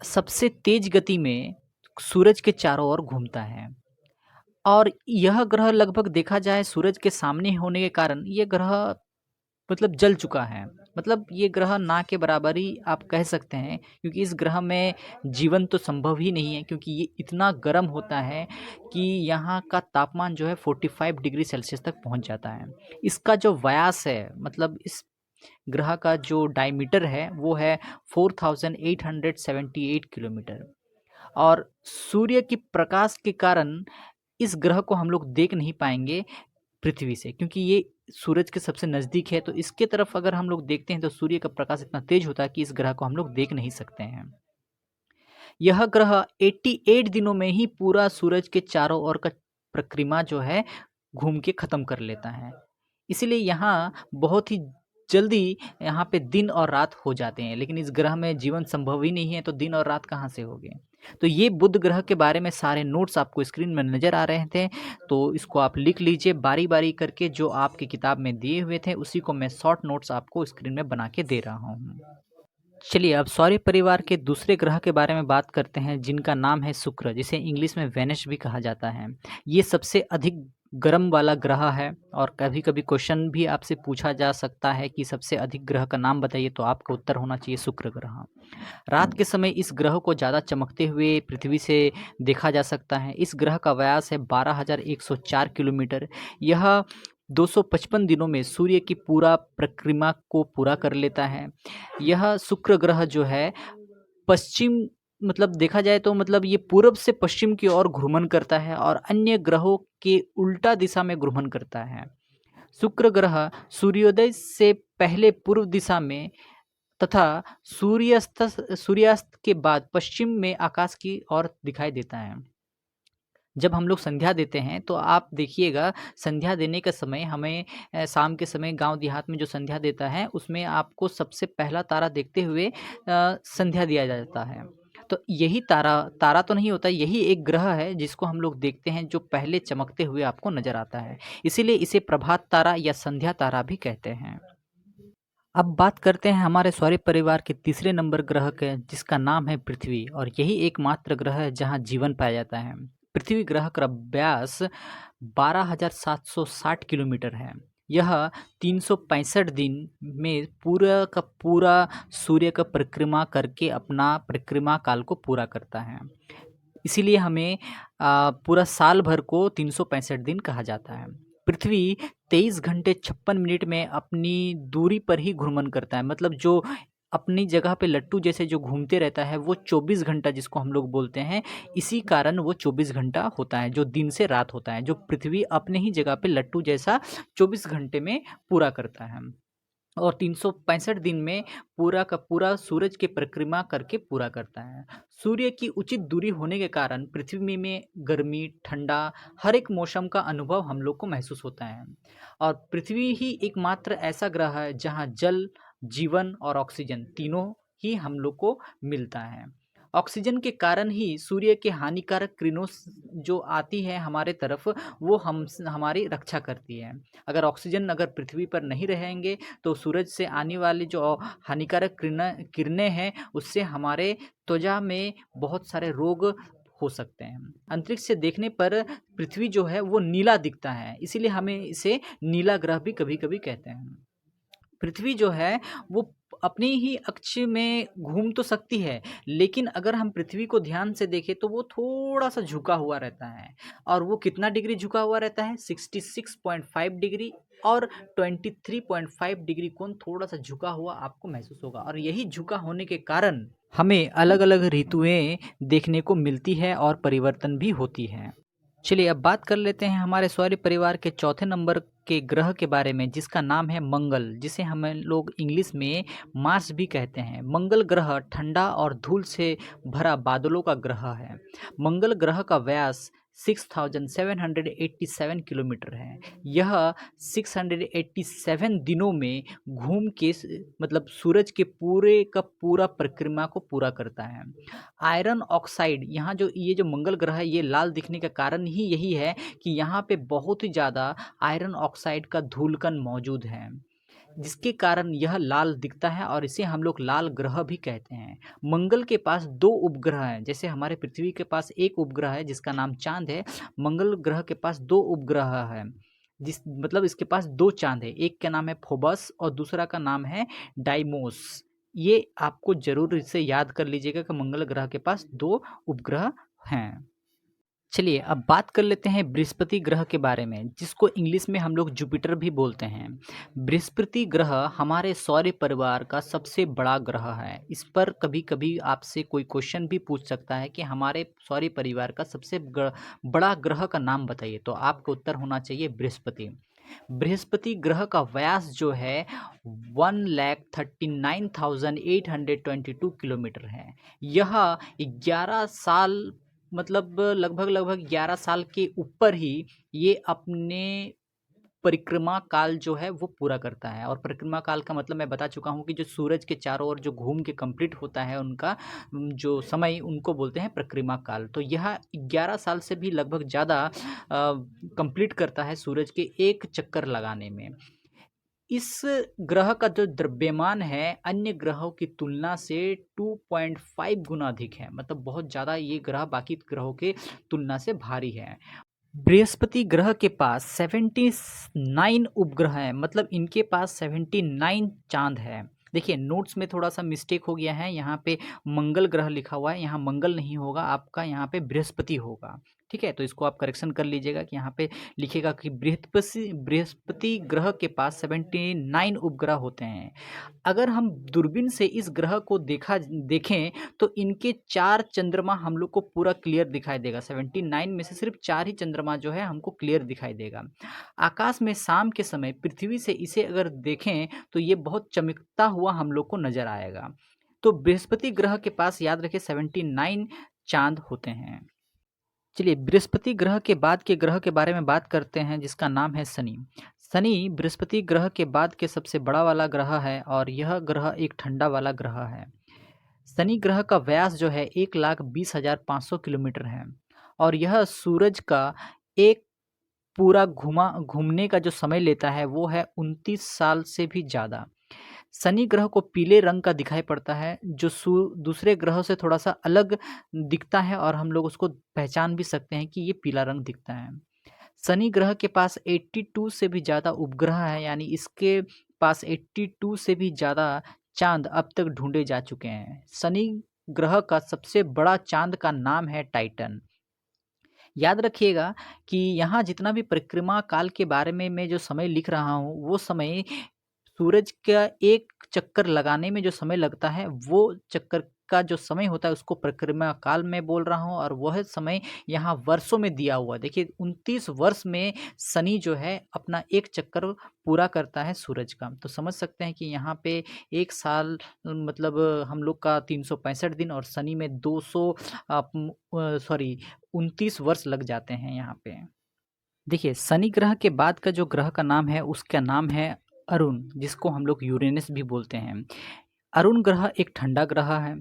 A: सबसे तेज गति में सूरज के चारों ओर घूमता है। और यह ग्रह लगभग देखा जाए सूरज के सामने होने के कारण ये ग्रह मतलब जल चुका है। मतलब ये ग्रह ना के बराबर ही आप कह सकते हैं, क्योंकि इस ग्रह में जीवन तो संभव ही नहीं है, क्योंकि ये इतना गर्म होता है कि यहाँ का तापमान जो है 45 डिग्री सेल्सियस तक पहुँच जाता है। इसका जो व्यास है मतलब इस ग्रह का जो डायमीटर है वो है 4878 किलोमीटर। और सूर्य की प्रकाश के कारण इस ग्रह को हम लोग देख नहीं पाएँगे पृथ्वी से, क्योंकि ये सूरज के सबसे नज़दीक है, तो इसके तरफ अगर हम लोग देखते हैं तो सूर्य का प्रकाश इतना तेज होता है कि इस ग्रह को हम लोग देख नहीं सकते हैं। यह ग्रह 88 दिनों में ही पूरा सूरज के चारों ओर का परिक्रमा जो है घूम के ख़त्म कर लेता है। इसीलिए यहाँ बहुत ही जल्दी यहाँ पे दिन और रात हो जाते हैं, लेकिन इस ग्रह में जीवन संभव ही नहीं है, तो दिन और रात कहाँ से होंगे? तो ये बुध ग्रह के बारे में सारे नोट्स आपको स्क्रीन में नज़र आ रहे थे, तो इसको आप लिख लीजिए बारी-बारी करके, जो आपकी किताब में दिए हुए थे उसी को मैं शॉर्ट नोट्स आपको स्क्रीन में बना के दे रहा हूँ। चलिए अब सौर परिवार के दूसरे ग्रह के बारे में बात करते हैं जिनका नाम है शुक्र, जिसे इंग्लिश में वेनस भी कहा जाता है। ये सबसे अधिक गर्म वाला ग्रह है और कभी-कभी क्वेश्चन भी आपसे पूछा जा सकता है कि सबसे अधिक ग्रह का नाम बताइए, तो आपका उत्तर होना चाहिए शुक्र ग्रह। रात के समय इस ग्रह को ज़्यादा चमकते हुए पृथ्वी से देखा जा सकता है। इस ग्रह का व्यास है 12,104 किलोमीटर। यह 255 दिनों में सूर्य की पूरा परिक्रमा को पूरा कर लेता है। यह शुक्र ग्रह जो है पश्चिम मतलब देखा जाए तो मतलब ये पूरब से पश्चिम की ओर घूर्णन करता है और अन्य ग्रहों के उल्टा दिशा में घूर्णन करता है। शुक्र ग्रह सूर्योदय से पहले पूर्व दिशा में तथा सूर्यास्त के बाद पश्चिम में आकाश की ओर दिखाई देता है। जब हम लोग संध्या देते हैं तो आप देखिएगा, संध्या देने का समय हमें शाम के समय गांव देहात में जो संध्या देता है उसमें आपको सबसे पहला तारा देखते हुए संध्या दिया जाता है। तो यही तारा तारा तो नहीं होता, यही एक ग्रह है जिसको हम लोग देखते हैं जो पहले चमकते हुए आपको नज़र आता है। इसीलिए इसे प्रभात तारा या संध्या तारा भी कहते हैं। अब बात करते हैं हमारे सौर परिवार के तीसरे नंबर ग्रह के, जिसका नाम है पृथ्वी, और यही एकमात्र ग्रह है जहां जीवन पाया जाता है। पृथ्वी ग्रह का व्यास 12,760 किलोमीटर है। यह 365 दिन में पूरा का पूरा सूर्य का परिक्रमा करके अपना परिक्रमा काल को पूरा करता है। इसीलिए हमें पूरा साल भर को 365 दिन कहा जाता है। पृथ्वी 23 घंटे 56 मिनट में अपनी दूरी पर ही घूर्णन करता है, मतलब जो अपनी जगह पे लट्टू जैसे जो घूमते रहता है वो 24 घंटा जिसको हम लोग बोलते हैं, इसी कारण वो 24 घंटा होता है जो दिन से रात होता है, जो पृथ्वी अपने ही जगह पे लट्टू जैसा 24 घंटे में पूरा करता है और 365 दिन में पूरा का पूरा सूरज की परिक्रमा करके पूरा करता है। सूर्य की उचित दूरी होने के कारण पृथ्वी में गर्मी, ठंडा, हर एक मौसम का अनुभव हम लोग को महसूस होता है और पृथ्वी ही एकमात्र ऐसा ग्रह है जहाँ जल, जीवन और ऑक्सीजन तीनों ही हम लोग को मिलता है। ऑक्सीजन के कारण ही सूर्य के हानिकारक किरणों जो आती है हमारे तरफ, वो हमारी रक्षा करती है। अगर ऑक्सीजन अगर पृथ्वी पर नहीं रहेंगे तो सूरज से आने वाली जो हानिकारक किरणें हैं उससे हमारे त्वचा में बहुत सारे रोग हो सकते हैं। अंतरिक्ष से देखने पर पृथ्वी जो है वो नीला दिखता है, इसीलिए हमें इसे नीला ग्रह भी कभी कभी कहते हैं। पृथ्वी जो है वो अपनी ही अक्ष में घूम तो सकती है, लेकिन अगर हम पृथ्वी को ध्यान से देखें तो वो थोड़ा सा झुका हुआ रहता है। और वो कितना डिग्री झुका हुआ रहता है? 66.5 डिग्री और 23.5 डिग्री कोण थोड़ा सा झुका हुआ आपको महसूस होगा और यही झुका होने के कारण हमें अलग अलग ऋतुएं देखने को मिलती है और परिवर्तन भी होती है। चलिए अब बात कर लेते हैं हमारे सौर परिवार के चौथे नंबर के ग्रह के बारे में, जिसका नाम है मंगल, जिसे हम लोग इंग्लिश में मार्स भी कहते हैं। मंगल ग्रह ठंडा और धूल से भरा बादलों का ग्रह है। मंगल ग्रह का व्यास 6787 किलोमीटर है। यह 687 दिनों में घूम के मतलब सूरज के पूरे का पूरा परिक्रमा को पूरा करता है। आयरन ऑक्साइड, यहाँ जो ये जो मंगल ग्रह है ये लाल दिखने का कारण ही यही है कि यहाँ पे बहुत ही ज़्यादा आयरन ऑक्साइड का धूलकण मौजूद है, जिसके कारण यह लाल दिखता है और इसे हम लोग लाल ग्रह भी कहते हैं। मंगल के पास दो उपग्रह हैं, जैसे हमारे पृथ्वी के पास एक उपग्रह है जिसका नाम चांद है, मंगल ग्रह के पास दो उपग्रह है, जिस मतलब इसके पास दो चांद है। एक का नाम है फोबस और दूसरा का नाम है डाइमोस। ये आपको जरूर इसे याद कर लीजिएगा कि मंगल ग्रह के पास दो उपग्रह हैं। चलिए अब बात कर लेते हैं बृहस्पति ग्रह के बारे में, जिसको इंग्लिश में हम लोग जुपिटर भी बोलते हैं। बृहस्पति ग्रह हमारे सौर परिवार का सबसे बड़ा ग्रह है। इस पर कभी कभी आपसे कोई क्वेश्चन भी पूछ सकता है कि हमारे सौर परिवार का सबसे बड़ा ग्रह का नाम बताइए, तो आपका उत्तर होना चाहिए बृहस्पति। बृहस्पति ग्रह का व्यास जो है 1,39,822 किलोमीटर है। यह 11 साल मतलब लगभग 11 साल के ऊपर ही ये अपने परिक्रमा काल जो है वो पूरा करता है। और परिक्रमा काल का मतलब मैं बता चुका हूँ कि जो सूरज के चारों ओर जो घूम के कंप्लीट होता है उनका जो समय, उनको बोलते हैं परिक्रमा काल। तो यह 11 साल से भी लगभग ज़्यादा कंप्लीट करता है सूरज के एक चक्कर लगाने में। इस ग्रह का जो द्रव्यमान है अन्य ग्रहों की तुलना से 2.5 गुना अधिक है, मतलब बहुत ज़्यादा ये ग्रह बाकी ग्रहों के तुलना से भारी है। बृहस्पति ग्रह के पास 79 उपग्रह हैं, मतलब इनके पास 79 चांद है। देखिए नोट्स में थोड़ा सा मिस्टेक हो गया है, यहाँ पे मंगल ग्रह लिखा हुआ है, यहाँ मंगल नहीं होगा आपका, यहाँ पे बृहस्पति होगा। ठीक है, तो इसको आप करेक्शन कर लीजिएगा कि यहाँ पे लिखेगा कि बृहस्पति ग्रह के पास 79 उपग्रह होते हैं। अगर हम दूरबीन से इस ग्रह को देखें तो इनके 4 चंद्रमा हम लोग को पूरा क्लियर दिखाई देगा। 79 में से सिर्फ 4 ही चंद्रमा जो है हमको क्लियर दिखाई देगा। आकाश में शाम के समय पृथ्वी से इसे अगर देखें तो ये बहुत चमकता हुआ हम लोग को नजर आएगा। तो बृहस्पति ग्रह के पास याद रखें 79 चांद होते हैं। चलिए बृहस्पति ग्रह के बाद के ग्रह के बारे में बात करते हैं, जिसका नाम है शनि। शनि बृहस्पति ग्रह के बाद के सबसे बड़ा वाला ग्रह है और यह ग्रह एक ठंडा वाला ग्रह है। शनि ग्रह का व्यास जो है 1,20,500 किलोमीटर है और यह सूरज का एक पूरा घूमने का जो समय लेता है वो है 29 साल से भी ज़्यादा। शनि ग्रह को पीले रंग का दिखाई पड़ता है, जो दूसरे ग्रहों से थोड़ा सा अलग दिखता है और हम लोग उसको पहचान भी सकते हैं कि ये पीला रंग दिखता है। शनि ग्रह के पास 82 से भी ज़्यादा उपग्रह है, यानी इसके पास 82 से भी ज़्यादा चांद अब तक ढूंढे जा चुके हैं। शनि ग्रह का सबसे बड़ा चाँद का नाम है टाइटन। याद रखिएगा कि यहाँ जितना भी परिक्रमा काल के बारे में मैं जो समय लिख रहा हूँ, वो समय सूरज का एक चक्कर लगाने में जो समय लगता है, वो चक्कर का जो समय होता है उसको परिक्रमा काल में बोल रहा हूँ, और वह समय यहाँ वर्षों में दिया हुआ है। देखिए 29 वर्ष में शनि जो है अपना एक चक्कर पूरा करता है सूरज का। तो समझ सकते हैं कि यहाँ पे 1 साल मतलब हम लोग का 365 दिन, और शनि में 29 वर्ष लग जाते हैं यहाँ पे। देखिए शनि ग्रह के बाद का जो ग्रह का नाम है उसका नाम है अरुण, जिसको हम लोग यूरेनस भी बोलते हैं। अरुण ग्रह एक ठंडा ग्रह है।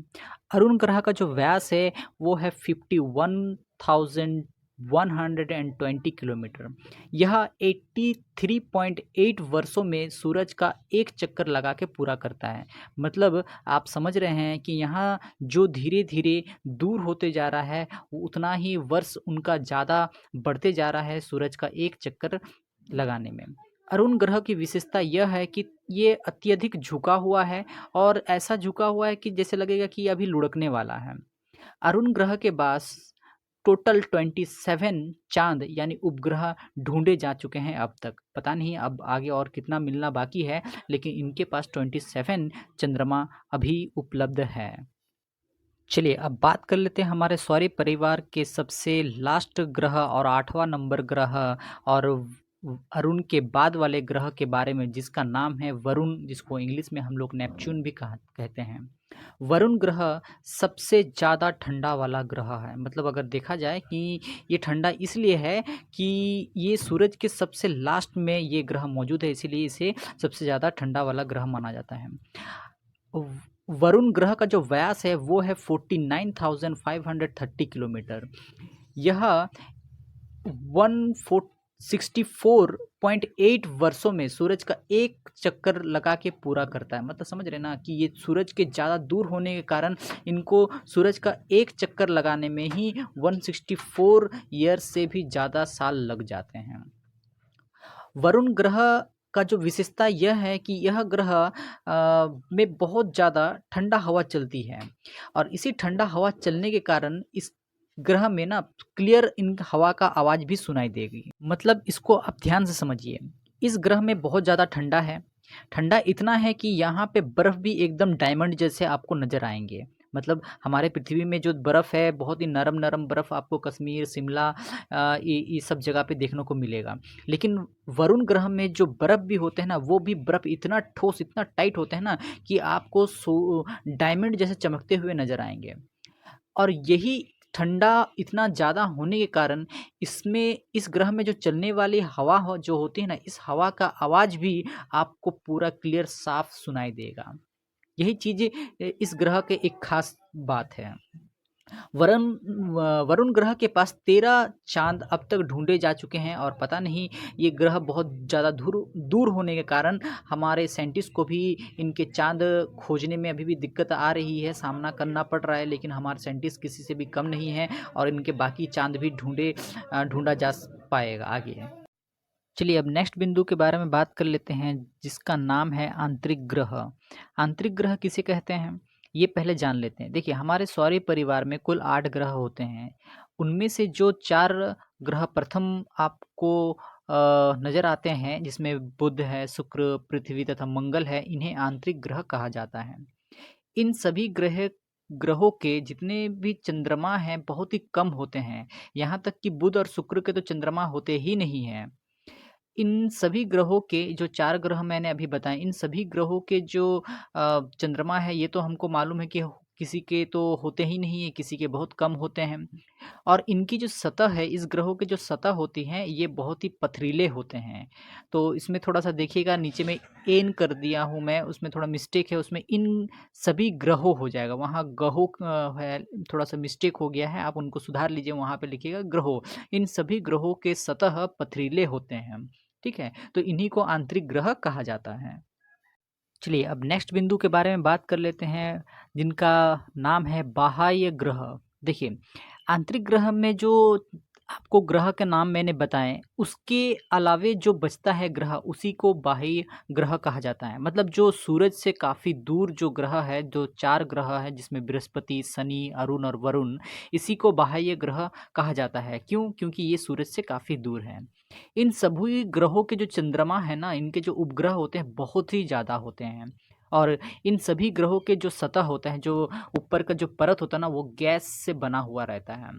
A: अरुण ग्रह का जो व्यास है वो है 51,120 किलोमीटर। यह 83.8 वर्षों में सूरज का एक चक्कर लगा के पूरा करता है। मतलब आप समझ रहे हैं कि यहाँ जो धीरे धीरे दूर होते जा रहा है, उतना ही वर्ष उनका ज़्यादा बढ़ते जा रहा है सूरज का एक चक्कर लगाने में। अरुण ग्रह की विशेषता यह है कि ये अत्यधिक झुका हुआ है, और ऐसा झुका हुआ है कि जैसे लगेगा कि ये अभी लुढ़कने वाला है। अरुण ग्रह के पास टोटल 27 चाँद यानी उपग्रह ढूँढे जा चुके हैं अब तक। पता नहीं अब आगे और कितना मिलना बाकी है, लेकिन इनके पास 27 चंद्रमा अभी उपलब्ध है। चलिए अब बात कर लेते हैं हमारे सौर परिवार के सबसे लास्ट ग्रह और 8वां नंबर ग्रह और अरुण के बाद वाले ग्रह के बारे में, जिसका नाम है वरुण, जिसको इंग्लिश में हम लोग नेपच्यून भी कहते हैं। वरुण ग्रह सबसे ज़्यादा ठंडा वाला ग्रह है। मतलब अगर देखा जाए कि ये ठंडा इसलिए है कि ये सूरज के सबसे लास्ट में ये ग्रह मौजूद है, इसीलिए इसे सबसे ज़्यादा ठंडा वाला ग्रह माना जाता है। वरुण ग्रह का जो व्यास है वो है 49,530 किलोमीटर। यह 164.8 वर्षों में सूरज का एक चक्कर लगा के पूरा करता है। मतलब समझ रहे ना कि ये सूरज के ज़्यादा दूर होने के कारण इनको सूरज का एक चक्कर लगाने में ही 164 ईयर्स से भी ज़्यादा साल लग जाते हैं। वरुण ग्रह का जो विशेषता यह है कि यह ग्रह में बहुत ज़्यादा ठंडा हवा चलती है, और इसी ठंडा हवा चलने के कारण इस ग्रह में ना क्लियर इन हवा का आवाज़ भी सुनाई देगी। मतलब इसको आप ध्यान से समझिए, इस ग्रह में बहुत ज़्यादा ठंडा है। ठंडा इतना है कि यहाँ पे बर्फ़ भी एकदम डायमंड जैसे आपको नज़र आएंगे। मतलब हमारे पृथ्वी में जो बर्फ़ है बहुत ही नरम नरम बर्फ़ आपको कश्मीर, शिमला ये सब जगह पे देखने को मिलेगा। लेकिन वरुण ग्रह में जो बर्फ़ भी होते हैं ना, वो भी बर्फ़ इतना ठोस, इतना टाइट होते हैं ना कि आपको डायमंड जैसे चमकते हुए नज़र आएंगे। और यही ठंडा इतना ज़्यादा होने के कारण इसमें, इस ग्रह में जो चलने वाली हवा जो होती है ना, इस हवा का आवाज़ भी आपको पूरा क्लियर साफ सुनाई देगा। यही चीज़ इस ग्रह के एक खास बात है। वरुण वरुण ग्रह के पास 13 चाँद अब तक ढूंढे जा चुके हैं, और पता नहीं ये ग्रह बहुत ज़्यादा दूर होने के कारण हमारे साइंटिस्ट को भी इनके चाँद खोजने में अभी भी दिक्कत आ रही है, सामना करना पड़ रहा है। लेकिन हमारे साइंटिस्ट किसी से भी कम नहीं है, और इनके बाकी चाँद भी ढूंढा जा पाएगा आगे। चलिए अब नेक्स्ट बिंदु के बारे में बात कर लेते हैं, जिसका नाम है आंतरिक ग्रह। आंतरिक ग्रह किसे कहते हैं ये पहले जान लेते हैं। देखिए हमारे सौर परिवार में कुल 8 ग्रह होते हैं। उनमें से जो 4 ग्रह प्रथम आपको नज़र आते हैं, जिसमें बुध है, शुक्र, पृथ्वी तथा मंगल है, इन्हें आंतरिक ग्रह कहा जाता है। इन सभी ग्रहों के जितने भी चंद्रमा हैं बहुत ही कम होते हैं। यहाँ तक कि बुध और शुक्र के तो चंद्रमा होते ही नहीं हैं। इन सभी ग्रहों के जो 4 ग्रह मैंने अभी बताए, इन सभी ग्रहों के जो चंद्रमा है, ये तो हमको मालूम है कि किसी के तो होते ही नहीं है, किसी के बहुत कम होते हैं। और इनकी जो सतह है, इस ग्रहों की जो सतह होती हैं, ये बहुत ही पथरीले होते हैं। तो इसमें थोड़ा-सा देखिएगा, नीचे में एन कर दिया हूँ मैं, उसमें थोड़ा मिस्टेक है, उसमें इन सभी ग्रहों हो जाएगा। वहाँ ग्रहों है, थोड़ा-सा मिस्टेक हो गया है, आप उनको सुधार लीजिए, वहाँ पे लिखिएगा ग्रहों। इन सभी ग्रहों के सतह पथरीले होते हैं, ठीक है? तो इन्हीं को आंतरिक ग्रह कहा जाता है। चलिए अब नेक्स्ट बिंदु के बारे में बात कर लेते हैं, जिनका नाम है बाह्य ग्रह। देखिए आंतरिक ग्रह में जो आपको ग्रह के नाम मैंने बताएँ, उसके अलावे जो बचता है ग्रह, उसी को बाह्य ग्रह कहा जाता है। मतलब जो सूरज से काफ़ी दूर जो ग्रह है, जो 4 ग्रह हैं जिसमें बृहस्पति, शनि, अरुण और वरुण, इसी को बाह्य ग्रह कहा जाता है। क्यों? क्योंकि ये सूरज से काफ़ी दूर हैं। इन सभी ग्रहों के जो चंद्रमा है ना, इनके जो उपग्रह होते हैं, बहुत ही ज़्यादा होते हैं। और इन सभी ग्रहों के जो सतह होता है, जो ऊपर का जो परत होता है ना, वो गैस से बना हुआ रहता है।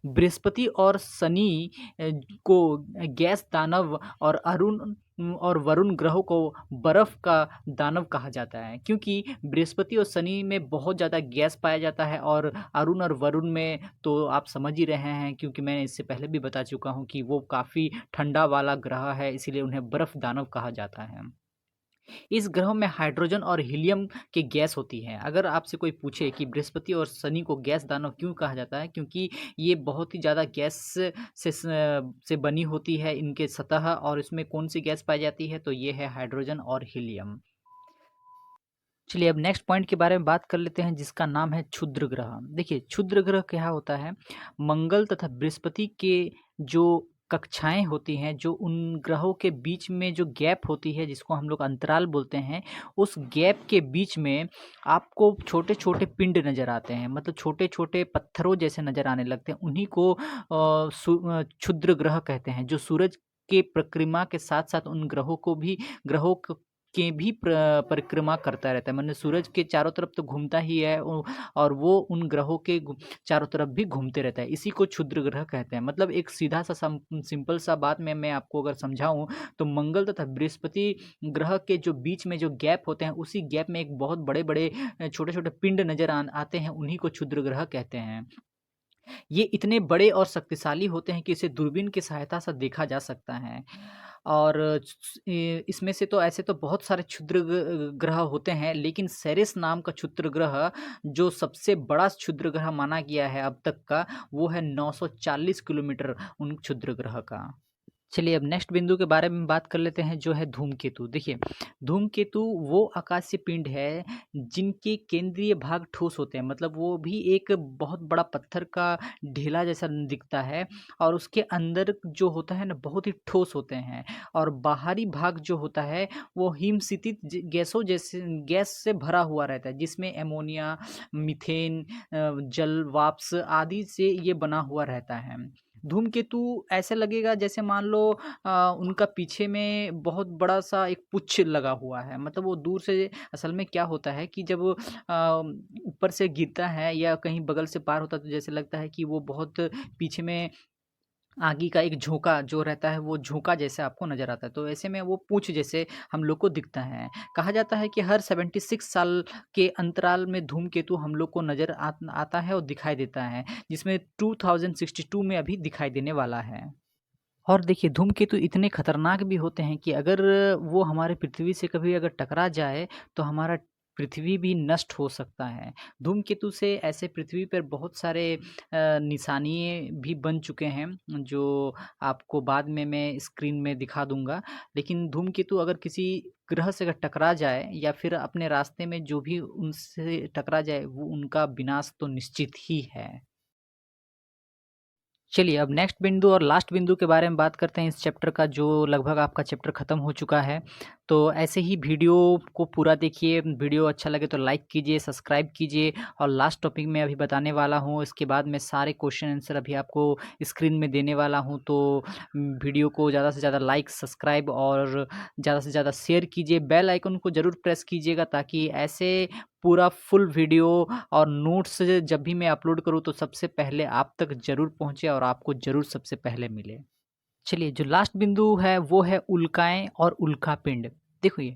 A: बृहस्पति और शनि को गैस दानव और अरुण और वरुण ग्रहों को बर्फ का दानव कहा जाता है, क्योंकि बृहस्पति और शनि में बहुत ज़्यादा गैस पाया जाता है और अरुण और वरुण में तो आप समझ ही रहे हैं, क्योंकि मैं इससे पहले भी बता चुका हूँ कि वो काफ़ी ठंडा वाला ग्रह है, इसीलिए उन्हें बर्फ दानव कहा जाता है। इस ग्रह में हाइड्रोजन और हीलियम की गैस होती है। अगर आपसे कोई पूछे कि बृहस्पति और शनि को गैस दानव क्यों कहा जाता है? क्योंकि ये बहुत ही ज़्यादा गैस से बनी होती है इनके सतह, और इसमें कौन-सी गैस पाई जाती है? तो ये है हाइड्रोजन और हीलियम। चलिए अब नेक्स्ट पॉइंट के बारे में बात कर लेते हैं, जिसका नाम है क्षुद्र ग्रह। देखिए क्षुद्र ग्रह क्या होता है? मंगल तथा बृहस्पति के जो कक्षाएँ होती हैं, जो उन ग्रहों के बीच में जो गैप होती है, जिसको हम लोग अंतराल बोलते हैं, उस गैप के बीच में आपको छोटे-छोटे पिंड नज़र आते हैं। मतलब छोटे-छोटे पत्थरों जैसे नज़र आने लगते हैं। उन्हीं को क्षुद्र ग्रह कहते हैं, जो सूरज के परिक्रमा के साथ-साथ उन ग्रहों के भी परिक्रमा करता रहता है। माने सूरज के चारों तरफ तो घूमता ही है, और वो उन ग्रहों के चारों तरफ भी घूमते रहता है। इसी को क्षुद्र ग्रह कहते हैं। मतलब एक सीधा सा सिंपल सा बात में मैं आपको अगर समझाऊं, तो मंगल तथा बृहस्पति ग्रह के जो बीच में जो गैप होते हैं, उसी गैप में एक बहुत बड़े बड़े छोटे छोटे पिंड नजर आते हैं, उन्हीं को क्षुद्र ग्रह कहते हैं। ये इतने बड़े और शक्तिशाली होते हैं कि इसे दूरबीन की सहायता से देखा जा सकता है। और इसमें से तो ऐसे तो बहुत सारे क्षुद्र ग्रह होते हैं, लेकिन सेरेस नाम का क्षुद्र ग्रह, जो सबसे बड़ा क्षुद्र ग्रह माना गया है अब तक का, वो है 940 किलोमीटर उन क्षुद्र ग्रह का। चलिए अब नेक्स्ट बिंदु के बारे में बात कर लेते हैं, जो है धूमकेतु। देखिए धूमकेतु वो आकाशीय पिंड है जिनके केंद्रीय भाग ठोस होते हैं। मतलब वो भी एक बहुत बड़ा पत्थर का ढेला जैसा दिखता है, और उसके अंदर जो होता है ना, बहुत ही ठोस होते हैं। और बाहरी भाग जो होता है, वो हिमशितित गैसों जैसे गैस से भरा हुआ रहता है, जिसमें एमोनिया, मीथेन, जल वाष्प आदि से ये बना हुआ रहता है। धूमकेतु ऐसे लगेगा जैसे मान लो उनका पीछे में बहुत बड़ा-सा एक पुच्छ लगा हुआ है। मतलब वो दूर से, असल में क्या होता है कि जब ऊपर से गिरता है या कहीं बगल से पार होता है, तो जैसे लगता है कि वो बहुत पीछे में आगे का एक झोंका जो रहता है, वो झोंका जैसे आपको नज़र आता है। तो ऐसे में वो पूँछ जैसे हम लोग को दिखता है। कहा जाता है कि हर 76 साल के अंतराल में धूमकेतु हम लोग को नज़र आता है और दिखाई देता है, जिसमें 2062 में अभी दिखाई देने वाला है। और देखिए धूमकेतु इतने खतरनाक भी होते हैं कि अगर वो हमारे पृथ्वी से कभी अगर टकरा जाए, तो हमारा पृथ्वी भी नष्ट हो सकता है। धूमकेतु से ऐसे पृथ्वी पर बहुत सारे निशानियाँ भी बन चुके हैं, जो आपको बाद में मैं स्क्रीन में दिखा दूँगा। लेकिन धूमकेतु अगर किसी ग्रह से अगर टकरा जाए, या फिर अपने रास्ते में जो भी उनसे टकरा जाए, वो उनका विनाश तो निश्चित ही है। चलिए अब नेक्स्ट बिंदु और लास्ट बिंदु के बारे में बात करते हैं इस चैप्टर का, जो लगभग आपका चैप्टर ख़त्म हो चुका है। तो ऐसे ही वीडियो को पूरा देखिए, वीडियो अच्छा लगे तो लाइक कीजिए, सब्सक्राइब कीजिए। और लास्ट टॉपिक मैं अभी बताने वाला हूँ, इसके बाद मैं सारे क्वेश्चन आंसर अभी आपको स्क्रीन में देने वाला हूँ। तो वीडियो को ज़्यादा से ज़्यादा लाइक, सब्सक्राइब और ज़्यादा से ज़्यादा शेयर कीजिए। बेल आइकन को ज़रूर प्रेस कीजिएगा, ताकि ऐसे पूरा फुल वीडियो और नोट्स जब भी मैं अपलोड करूँ, तो सबसे पहले आप तक ज़रूर पहुँचे और आपको ज़रूर सबसे पहले मिले। चलिए जो लास्ट बिंदु है, वो है उल्काएँ और उल्कापिंड। देखिए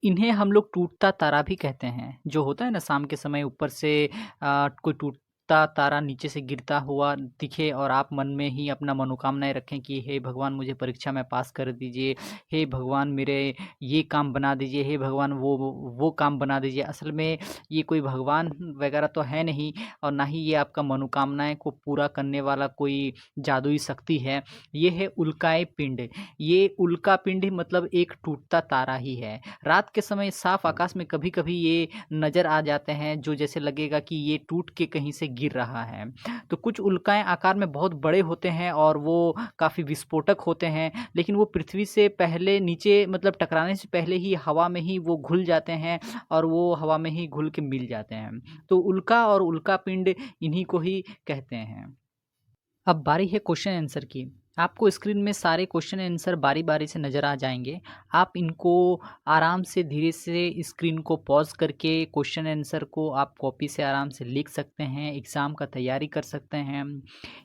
A: इन्हें हम लोग टूटता तारा भी कहते हैं। जो होता है ना, शाम के समय ऊपर से कोई टूटता तारा नीचे से गिरता हुआ दिखे, और आप मन में ही अपना मनोकामनाएँ रखें कि हे भगवान मुझे परीक्षा में पास कर दीजिए, हे भगवान मेरे ये काम बना दीजिए, हे भगवान वो काम बना दीजिए। असल में ये कोई भगवान वगैरह तो है नहीं, और ना ही ये आपका मनोकामनाएँ को पूरा करने वाला कोई जादुई शक्ति है। ये है उल्काएँ पिंड। ये उल्का पिंड मतलब एक टूटता तारा ही है। रात के समय साफ आकाश में कभी-कभी ये नज़र आ जाते हैं, जो जैसे लगेगा कि ये टूट के कहीं से गिर रहा है। तो कुछ उल्काएँ आकार में बहुत बड़े होते हैं और वो काफ़ी विस्फोटक होते हैं, लेकिन वो पृथ्वी से पहले नीचे मतलब टकराने से पहले ही हवा में ही वो घुल जाते हैं और वो हवा में ही घुल के मिल जाते हैं। तो उल्का और उल्कापिंड इन्हीं को ही कहते हैं। अब बारी है क्वेश्चन आंसर की। आपको स्क्रीन में सारे क्वेश्चन आंसर बारी-बारी से नज़र आ जाएँगे। आप इनको आराम से धीरे से स्क्रीन को पॉज़ करके क्वेश्चन आंसर को आप कॉपी से आराम से लिख सकते हैं, एग्ज़ाम का तैयारी कर सकते हैं।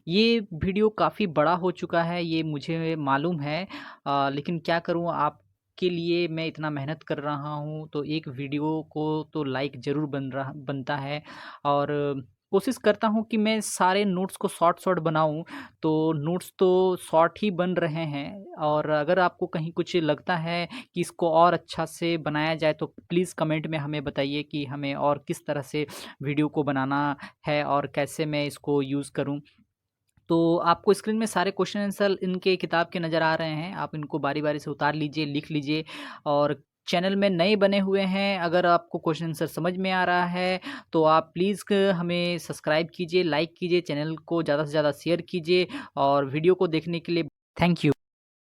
A: ये वीडियो काफ़ी बड़ा हो चुका है, ये मुझे मालूम है, लेकिन क्या करूँ, आपके लिए मैं इतना मेहनत कर रहा हूँ, तो एक वीडियो को तो लाइक ज़रूर बनता है और कोशिश करता हूँ कि मैं सारे नोट्स को शॉर्ट बनाऊँ, तो नोट्स तो शॉर्ट ही बन रहे हैं और अगर आपको कहीं कुछ लगता है कि इसको और अच्छा से बनाया जाए, तो प्लीज़ कमेंट में हमें बताइए कि हमें और किस तरह से वीडियो को बनाना है और कैसे मैं इसको यूज़ करूँ। तो आपको स्क्रीन में सारे क्वेश्चन आंसर इनके किताब के नज़र आ रहे हैं, आप इनको बारी-बारी से उतार लीजिए, लिख लीजिए और चैनल में नए बने हुए हैं, अगर आपको क्वेश्चन आंसर समझ में आ रहा है, तो आप प्लीज़ क हमें सब्सक्राइब कीजिए, लाइक कीजिए, चैनल को ज़्यादा से ज़्यादा शेयर कीजिए और वीडियो को देखने के लिए थैंक यू।